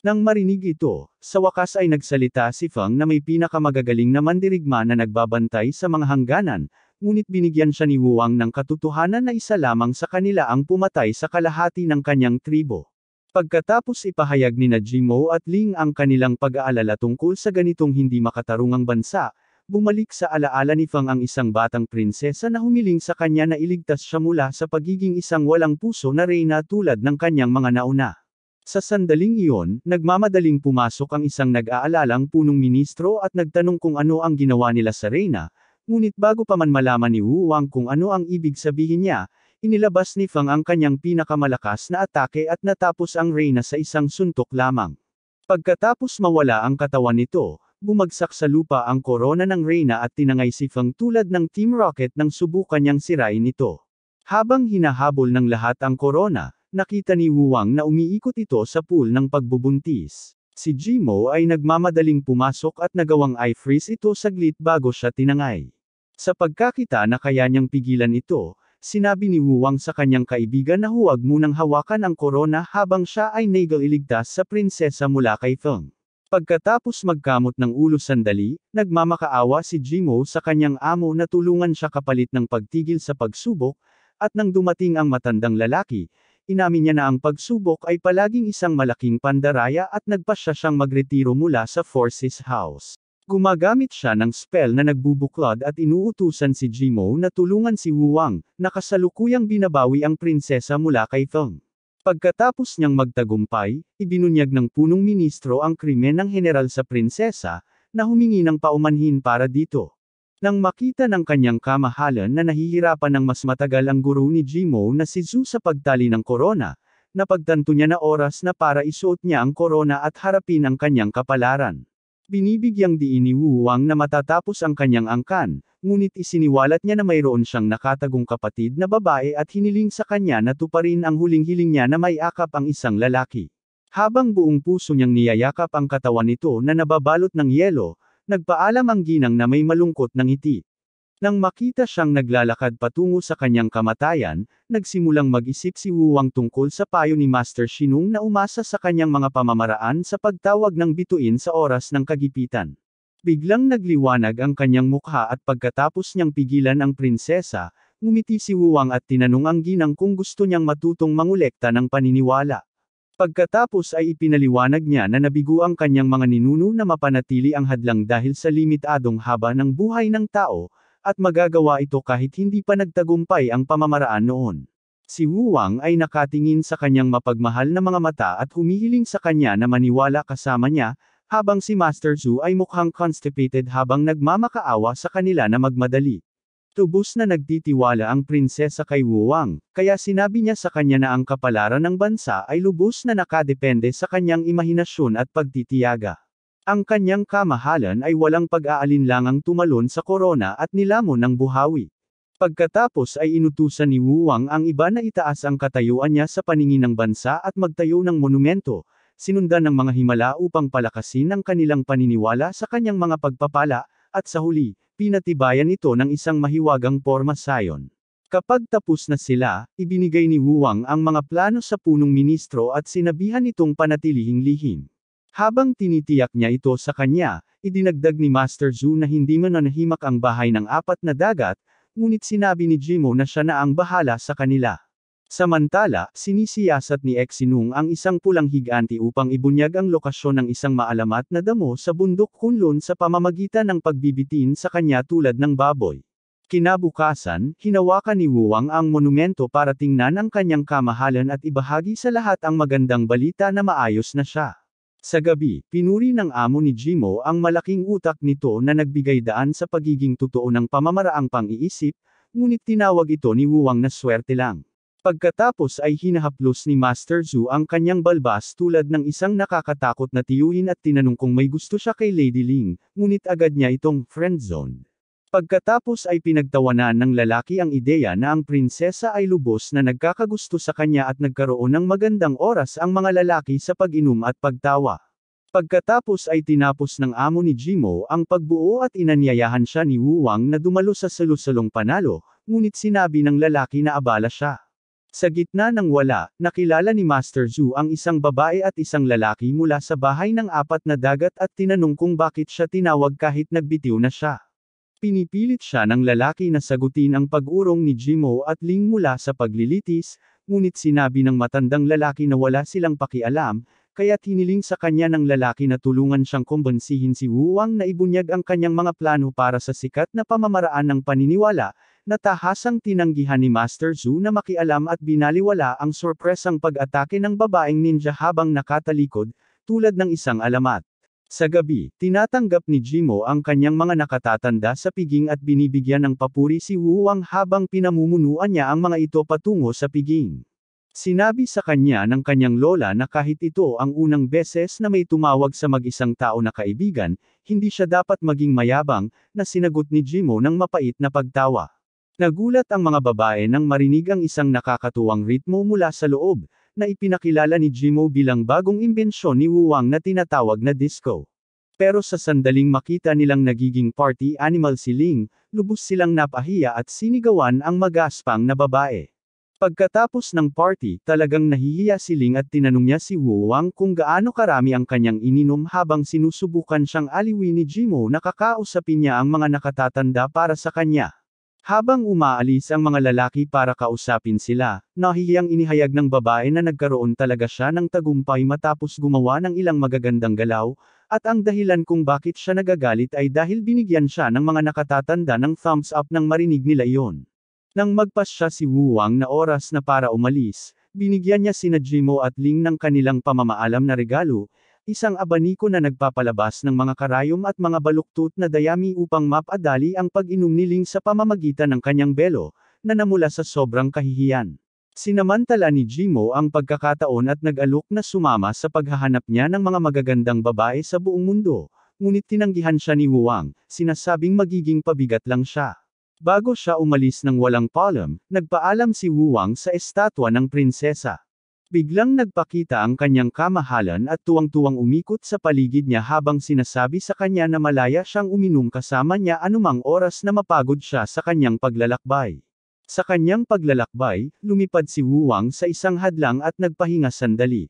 Nang marinig ito, sa wakas ay nagsalita si Feng na may pinakamagagaling na mandirigma na nagbabantay sa mga hangganan, ngunit binigyan siya ni Wu Wang ng katotohanan na isa lamang sa kanila ang pumatay sa kalahati ng kanyang tribo. Pagkatapos ipahayag ni Jimo at Ling ang kanilang pag-aalala tungkol sa ganitong hindi makatarungang bansa, bumalik sa alaala ni Feng ang isang batang prinsesa na humiling sa kanya na iligtas siya mula sa pagiging isang walang puso na reyna tulad ng kanyang mga nauna. Sa sandaling iyon, nagmamadaling pumasok ang isang nag-aalalang punong ministro at nagtanong kung ano ang ginawa nila sa reyna, ngunit bago pa man malaman ni Wu Wang kung ano ang ibig sabihin niya, inilabas ni Feng ang kanyang pinakamalakas na atake at natapos ang reyna sa isang suntok lamang. Pagkatapos mawala ang katawan nito, bumagsak sa lupa ang korona ng reyna at tinangay si Feng tulad ng Team Rocket nang subukan niyang sirain ito. Habang hinahabol ng lahat ang korona, nakita ni Wu Wang na umiikot ito sa pool ng pagbubuntis. Si Jimo ay nagmamadaling pumasok at nagawang i-freeze ito saglit bago siya tinangay. Sa pagkakita na kaya niyang pigilan ito, sinabi ni Wu Wang sa kanyang kaibigan na huwag munang hawakan ang korona habang siya ay nailigtas sa prinsesa mula kay Feng. Pagkatapos magkamot ng ulo sandali, nagmamakaawa si Jimo sa kanyang amo na tulungan siya kapalit ng pagtigil sa pagsubok, at nang dumating ang matandang lalaki, inamin niya na ang pagsubok ay palaging isang malaking pandaraya at nagpasya siyang magretiro mula sa Forces House. Gumagamit siya ng spell na nagbubuklod at inuutusan si Jimo na tulungan si Wu Wang, na kasalukuyang binabawi ang prinsesa mula kay Feng. Pagkatapos niyang magtagumpay, ibinunyag ng punong ministro ang krimen ng general sa prinsesa, na humingi ng paumanhin para dito. Nang makita ng kanyang kamahalan na nahihirapan ng mas matagal ang guro ni Jimo na si Zhu sa pagtali ng korona, napagtanto niya na oras na para isuot niya ang korona at harapin ang kanyang kapalaran. Binibigyang diin ni Wu Wang na matatapos ang kanyang angkan, ngunit isiniwalat niya na mayroon siyang nakatagong kapatid na babae at hiniling sa kanya na tuparin ang huling hiling niya na may akap ang isang lalaki. Habang buong puso niyang niyayakap ang katawan nito na nababalot ng yelo, nagpaalam ang ginang na may malungkot na ngiti. Nang makita siyang naglalakad patungo sa kanyang kamatayan, nagsimulang mag-isip si Wu Wang tungkol sa payo ni Master Shinung na umasa sa kanyang mga pamamaraan sa pagtawag ng bituin sa oras ng kagipitan. Biglang nagliwanag ang kanyang mukha at pagkatapos niyang pigilan ang prinsesa, ngumiti si Wu Wang at tinanong ang ginang kung gusto niyang matutong mangolekta ng paniniwala. Pagkatapos ay ipinaliwanag niya na nabigo ang kanyang mga ninuno na mapanatili ang hadlang dahil sa limitadong haba ng buhay ng tao, at magagawa ito kahit hindi pa nagtagumpay ang pamamaraan noon. Si Wu Wang ay nakatingin sa kanyang mapagmahal na mga mata at humihiling sa kanya na maniwala kasama niya, habang si Master Zhu ay mukhang constipated habang nagmamakaawa sa kanila na magmadali. Tubos na nagtitiwala ang prinsesa kay Wu Wang, kaya sinabi niya sa kanya na ang kapalaran ng bansa ay lubos na nakadepende sa kanyang imahinasyon at pagtitiyaga. Ang kanyang kamahalan ay walang pag-aalinlangang tumalon sa korona at nilamon ng buhawi. Pagkatapos ay inutusan ni Wu Wang ang iba na itaas ang katayuan niya sa paningin ng bansa at magtayo ng monumento, sinundan ng mga himala upang palakasin ang kanilang paniniwala sa kanyang mga pagpapala, at sa huli, pinatibayan ito ng isang mahiwagang porma sayon. Kapag tapos na sila, ibinigay ni Wu Wang ang mga plano sa punong ministro at sinabihan itong panatilihing lihim. Habang tinitiyak niya ito sa kanya, idinagdag ni Master Zhu na hindi mananahimak ang bahay ng apat na dagat, ngunit sinabi ni Jimo na siya na ang bahala sa kanila. Samantala, sinisiyasat ni Exinung ang isang pulang higanti upang ibunyag ang lokasyon ng isang maalamat na damo sa bundok Kunlun sa pamamagitan ng pagbibitin sa kanya tulad ng baboy. Kinabukasan, hinawakan ni Wu Wang ang monumento para tingnan ang kanyang kamahalan at ibahagi sa lahat ang magandang balita na maayos na siya. Sa gabi, pinuri ng amo ni Jimo ang malaking utak nito na nagbigay daan sa pagiging totoo ng pamamaraang pang-iisip, ngunit tinawag ito ni Wu Wang na swerte lang. Pagkatapos ay hinahaplos ni Master Zhu ang kanyang balbas tulad ng isang nakakatakot na tiyuhin at tinanong kung may gusto siya kay Lady Ling, ngunit agad niya itong friendzone. Pagkatapos ay pinagtawanan ng lalaki ang ideya na ang prinsesa ay lubos na nagkakagusto sa kanya at nagkaroon ng magandang oras ang mga lalaki sa pag-inom at pagtawa. Pagkatapos ay tinapos ng amo ni Jimo ang pagbuo at inanyayahan siya ni Wu Wang na dumalo sa salusalong panalo, ngunit sinabi ng lalaki na abala siya. Sa gitna ng wala, nakilala ni Master Zhu ang isang babae at isang lalaki mula sa bahay ng apat na dagat at tinanong kung bakit siya tinawag kahit nagbitiw na siya. Pinipilit siya ng lalaki na sagutin ang pag-urong ni Jimo at Ling mula sa paglilitis, ngunit sinabi ng matandang lalaki na wala silang pakialam, kaya't hiniling sa kanya ng lalaki na tulungan siyang kumbansihin si Wu Wang na ibunyag ang kanyang mga plano para sa sikat na pamamaraan ng paniniwala, na tahasang tinanggihan ni Master Zhu na makialam at binaliwala ang sorpresang pag-atake ng babaeng ninja habang nakatalikod, tulad ng isang alamat. Sa gabi, tinatanggap ni Jimo ang kanyang mga nakatatanda sa piging at binibigyan ng papuri si Wu Wang habang pinamumunuan niya ang mga ito patungo sa piging. Sinabi sa kanya ng kanyang lola na kahit ito ang unang beses na may tumawag sa mag-isang tao na kaibigan, hindi siya dapat maging mayabang, na sinagot ni Jimo ng mapait na pagtawa. Nagulat ang mga babae nang marinig ang isang nakakatuwang ritmo mula sa loob, na ipinakilala ni Jimo bilang bagong imbensyon ni Wu Wang na tinatawag na disco. Pero sa sandaling makita nilang nagiging party animal si Ling, lubos silang napahiya at sinigawan ang magaspang na babae. Pagkatapos ng party, talagang nahihiya si Ling at tinanong niya si Wu Wang kung gaano karami ang kanyang ininom habang sinusubukan siyang aliwin ni Jimo na kakausapin niya ang mga nakatatanda para sa kanya. Habang umaalis ang mga lalaki para kausapin sila, nahihiyang inihayag ng babae na nagkaroon talaga siya ng tagumpay matapos gumawa ng ilang magagandang galaw, at ang dahilan kung bakit siya nagagalit ay dahil binigyan siya ng mga nakatatanda ng thumbs up nang marinig nila iyon. Nang magpasya si Wu Wang na oras na para umalis, binigyan niya sina Jimo at Ling ng kanilang pamamaalam na regalo, isang abaniko na nagpapalabas ng mga karayom at mga baluktot na dayami upang mapadali ang pag-inom ni Ling sa pamamagitan ng kanyang belo, na namula sa sobrang kahihiyan. Sinamantala ni Jimo ang pagkakataon at nag-alok na sumama sa paghahanap niya ng mga magagandang babae sa buong mundo, ngunit tinanggihan siya ni Wu Wang, sinasabing magiging pabigat lang siya. Bago siya umalis ng walang paalam, nagpaalam si Wu Wang sa estatwa ng prinsesa. Biglang nagpakita ang kanyang kamahalan at tuwang-tuwang umikot sa paligid niya habang sinasabi sa kanya na malaya siyang uminom kasama niya anumang oras na mapagod siya sa kanyang paglalakbay. Sa kanyang paglalakbay, lumipad si Wu Wang sa isang hadlang at nagpahinga sandali.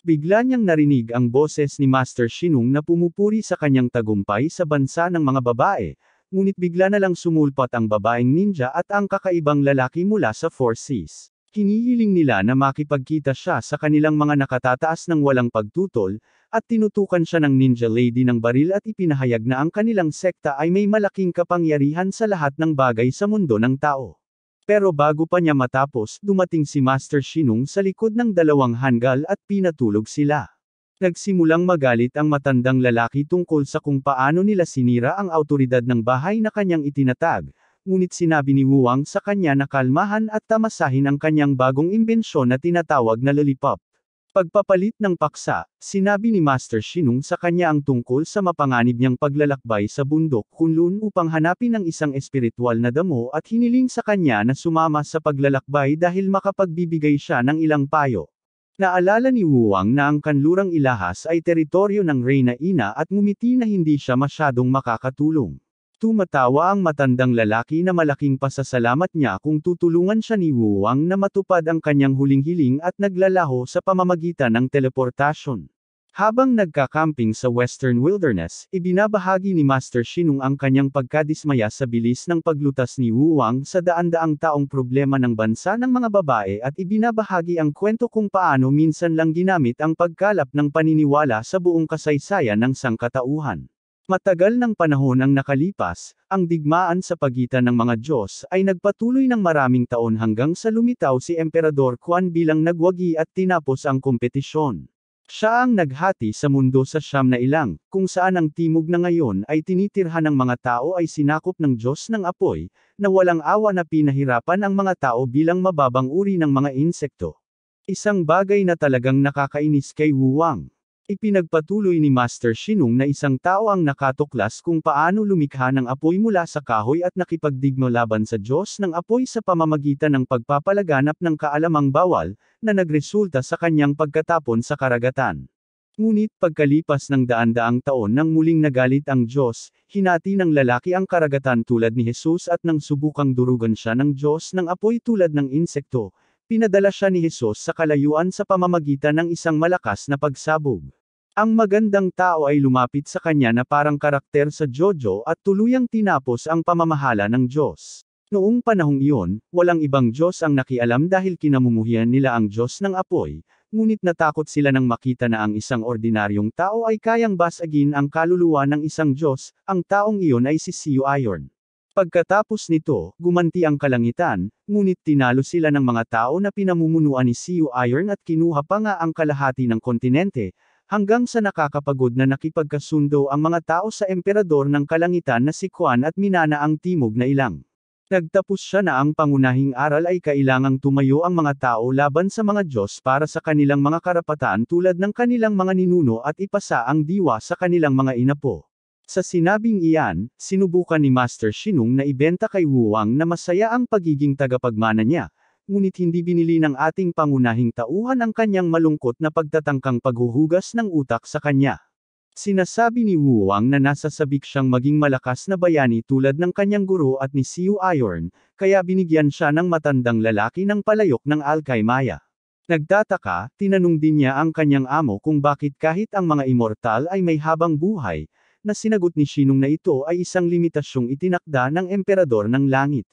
Bigla niyang narinig ang boses ni Master Shinung na pumupuri sa kanyang tagumpay sa bansa ng mga babae, ngunit bigla na lang sumulpat ang babaeng ninja at ang kakaibang lalaki mula sa Four Seas. Hinihiling nila na makipagkita siya sa kanilang mga nakatataas ng walang pagtutol, at tinutukan siya ng ninja lady ng baril at ipinahayag na ang kanilang sekta ay may malaking kapangyarihan sa lahat ng bagay sa mundo ng tao. Pero bago pa niya matapos, dumating si Master Shinung sa likod ng dalawang hanggal at pinatulog sila. Nagsimulang magalit ang matandang lalaki tungkol sa kung paano nila sinira ang awtoridad ng bahay na kanyang itinatag, ngunit sinabi ni Wu Wang sa kanya na kalmahan at tamasahin ang kanyang bagong imbensyon na tinatawag na lollipop. Pagpapalit ng paksa, sinabi ni Master Shinung sa kanya ang tungkol sa mapanganib niyang paglalakbay sa bundok Kunlun upang hanapin ang isang espiritual na damo at hiniling sa kanya na sumama sa paglalakbay dahil makapagbibigay siya ng ilang payo. Naalala ni Wu Wang na ang kanlurang ilahas ay teritoryo ng Reyna Ina at ngumiti na hindi siya masyadong makakatulong. Tumatawa ang matandang lalaki na malaking pasasalamat niya kung tutulungan siya ni Wu Wang na matupad ang kanyang huling hiling at naglalaho sa pamamagitan ng teleportasyon. Habang nagkakamping sa Western Wilderness, ibinabahagi ni Master Shinung ang kanyang pagkadismaya sa bilis ng paglutas ni Wu Wang sa daan-daang taong problema ng bansa ng mga babae at ibinabahagi ang kwento kung paano minsan lang ginamit ang pagkalap ng paniniwala sa buong kasaysayan ng sangkatauhan. Matagal ng panahon ang nakalipas, ang digmaan sa pagitan ng mga Diyos ay nagpatuloy ng maraming taon hanggang sa lumitaw si Emperador Quan bilang nagwagi at tinapos ang kompetisyon. Siya ang naghati sa mundo sa 9 na ilang, kung saan ang timog na ngayon ay tinitirhan ng mga tao ay sinakop ng Diyos ng apoy, na walang awa na pinahirapan ang mga tao bilang mababang uri ng mga insekto. Isang bagay na talagang nakakainis kay Wu Wang. Ipinagpatuloy ni Master Shinung na isang tao ang nakatuklas kung paano lumikha ng apoy mula sa kahoy at nakipagdigma laban sa Diyos ng apoy sa pamamagitan ng pagpapalaganap ng kaalamang bawal, na nagresulta sa kanyang pagkatapon sa karagatan. Ngunit pagkalipas ng daan-daang taon nang muling nagalit ang Diyos, hinati ng lalaki ang karagatan tulad ni Jesus at nang subukang durugan siya ng Diyos ng apoy tulad ng insekto, pinadala siya ni Jesus sa kalayuan sa pamamagitan ng isang malakas na pagsabog. Ang magandang tao ay lumapit sa kanya na parang karakter sa Jojo at tuluyang tinapos ang pamamahala ng Diyos. Noong panahong iyon, walang ibang Diyos ang nakialam dahil kinamumuhian nila ang Diyos ng apoy, ngunit natakot sila nang makita na ang isang ordinaryong tao ay kayang basagin ang kaluluwa ng isang Diyos, ang taong iyon ay si Siu Iron. Pagkatapos nito, gumanti ang kalangitan, ngunit tinalo sila ng mga tao na pinamumunuan ni Siu Iron at kinuha pa nga ang kalahati ng kontinente, hanggang sa nakakapagod na nakipagkasundo ang mga tao sa emperador ng kalangitan na si Quan at minana ang timog na ilang. Nagtapos siya na ang pangunahing aral ay kailangang tumayo ang mga tao laban sa mga Diyos para sa kanilang mga karapatan tulad ng kanilang mga ninuno at ipasa ang diwa sa kanilang mga inapo. Sa sinabing iyan, sinubukan ni Master Shinung na ibenta kay Wu Wang na masaya ang pagiging tagapagmana niya, ngunit hindi binili ng ating pangunahing tauhan ang kanyang malungkot na pagtatangkang paghuhugas ng utak sa kanya. Sinasabi ni Wu Wang na nasasabik siyang maging malakas na bayani tulad ng kanyang guro at ni Siu Iron, kaya binigyan siya ng matandang lalaki ng palayok ng Alkaymaya. Nagtataka, tinanong din niya ang kanyang amo kung bakit kahit ang mga immortal ay may habang buhay, na sinagot ni Shinung na ito ay isang limitasyong itinakda ng emperador ng langit.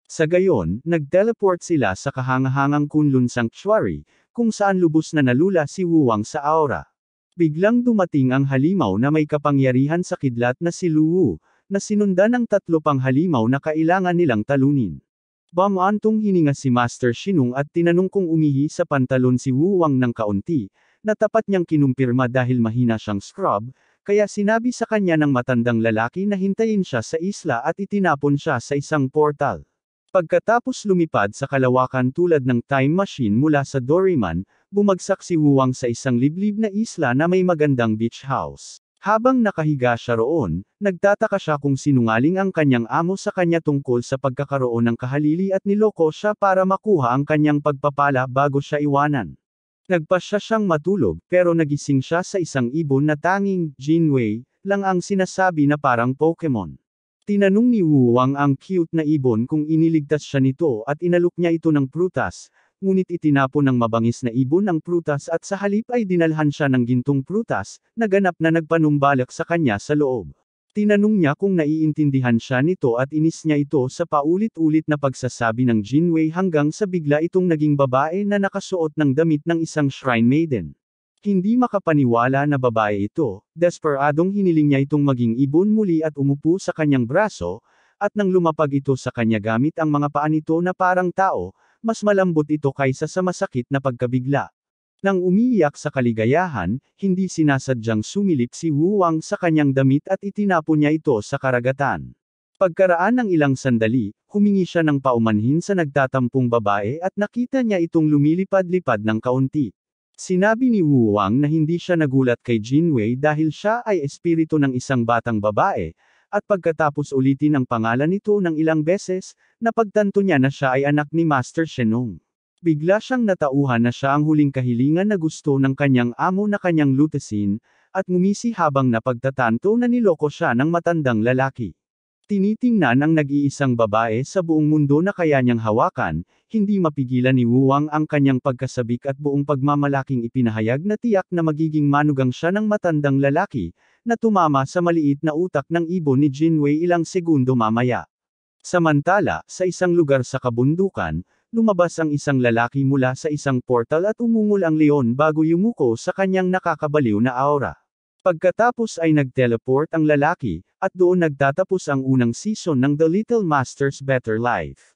Sa gayon, nag-teleport sila sa kahangahangang Kunlun Sanctuary, kung saan lubos na nalula si Wu Wang sa aura. Biglang dumating ang halimaw na may kapangyarihan sa kidlat na si Lu Wu, na sinundan ng 3 pang halimaw na kailangan nilang talunin. Bamantong hininga si Master Shinung at tinanong kung umihi sa pantalon si Wu Wang ng kaunti, na tapat niyang kinumpirma dahil mahina siyang scrub, kaya sinabi sa kanya ng matandang lalaki na hintayin siya sa isla at itinapon siya sa isang portal. Pagkatapos lumipad sa kalawakan tulad ng time machine mula sa Doraemon, bumagsak si Wu Wang sa isang liblib na isla na may magandang beach house. Habang nakahiga siya roon, nagtataka siya kung sinungaling ang kanyang amo sa kanya tungkol sa pagkakaroon ng kahalili at niloko siya para makuha ang kanyang pagpapala bago siya iwanan. Nagpasya siyang matulog, pero nagising siya sa isang ibon na tanging Jinwei lang ang sinasabi na parang Pokemon. Tinanong ni Wu Wang ang cute na ibon kung iniligtas siya nito at inalok niya ito ng prutas, ngunit itinapon ng mabangis na ibon ang prutas at sa halip ay dinalhan siya ng gintong prutas, na ganap na nagpanumbalak sa kanya sa loob. Tinanong niya kung naiintindihan siya nito at inis niya ito sa paulit-ulit na pagsasabi ng Jinwei hanggang sa bigla itong naging babae na nakasuot ng damit ng isang shrine maiden. Hindi makapaniwala na babae ito, desperadong hiniling niya itong maging ibon muli at umupo sa kanyang braso, at nang lumapag ito sa kanya gamit ang mga paa nito na parang tao, mas malambot ito kaysa sa masakit na pagkabigla. Nang umiiyak sa kaligayahan, hindi sinasadyang sumilip si Wu Wang sa kanyang damit at itinapon niya ito sa karagatan. Pagkaraan ng ilang sandali, humingi siya ng paumanhin sa nagtatampong babae at nakita niya itong lumilipad-lipad ng kaunti. Sinabi ni Wu Wang na hindi siya nagulat kay Jinwei dahil siya ay espiritu ng isang batang babae, at pagkatapos ulitin ang pangalan nito ng ilang beses, napagtanto niya na siya ay anak ni Master Shenong. Bigla siyang natauhan na siya ang huling kahilingan na gusto ng kanyang amo na kanyang lutesin, at ngumisi habang napagtatanto na niloko siya ng matandang lalaki. Tinitingnan ang nag-iisang babae sa buong mundo na kaya niyang hawakan, hindi mapigilan ni Wu Wang ang kanyang pagkasabik at buong pagmamalaking ipinahayag na tiyak na magiging manugang siya ng matandang lalaki, na tumama sa maliit na utak ng ibon ni Jinwei ilang segundo mamaya. Samantala, sa isang lugar sa kabundukan, lumabas ang isang lalaki mula sa isang portal at umungol ang leon bago yumuko sa kanyang nakakabaliw na aura. Pagkatapos ay nag-teleport ang lalaki, at doon nagtatapos ang unang season ng The Little Master's Better Life.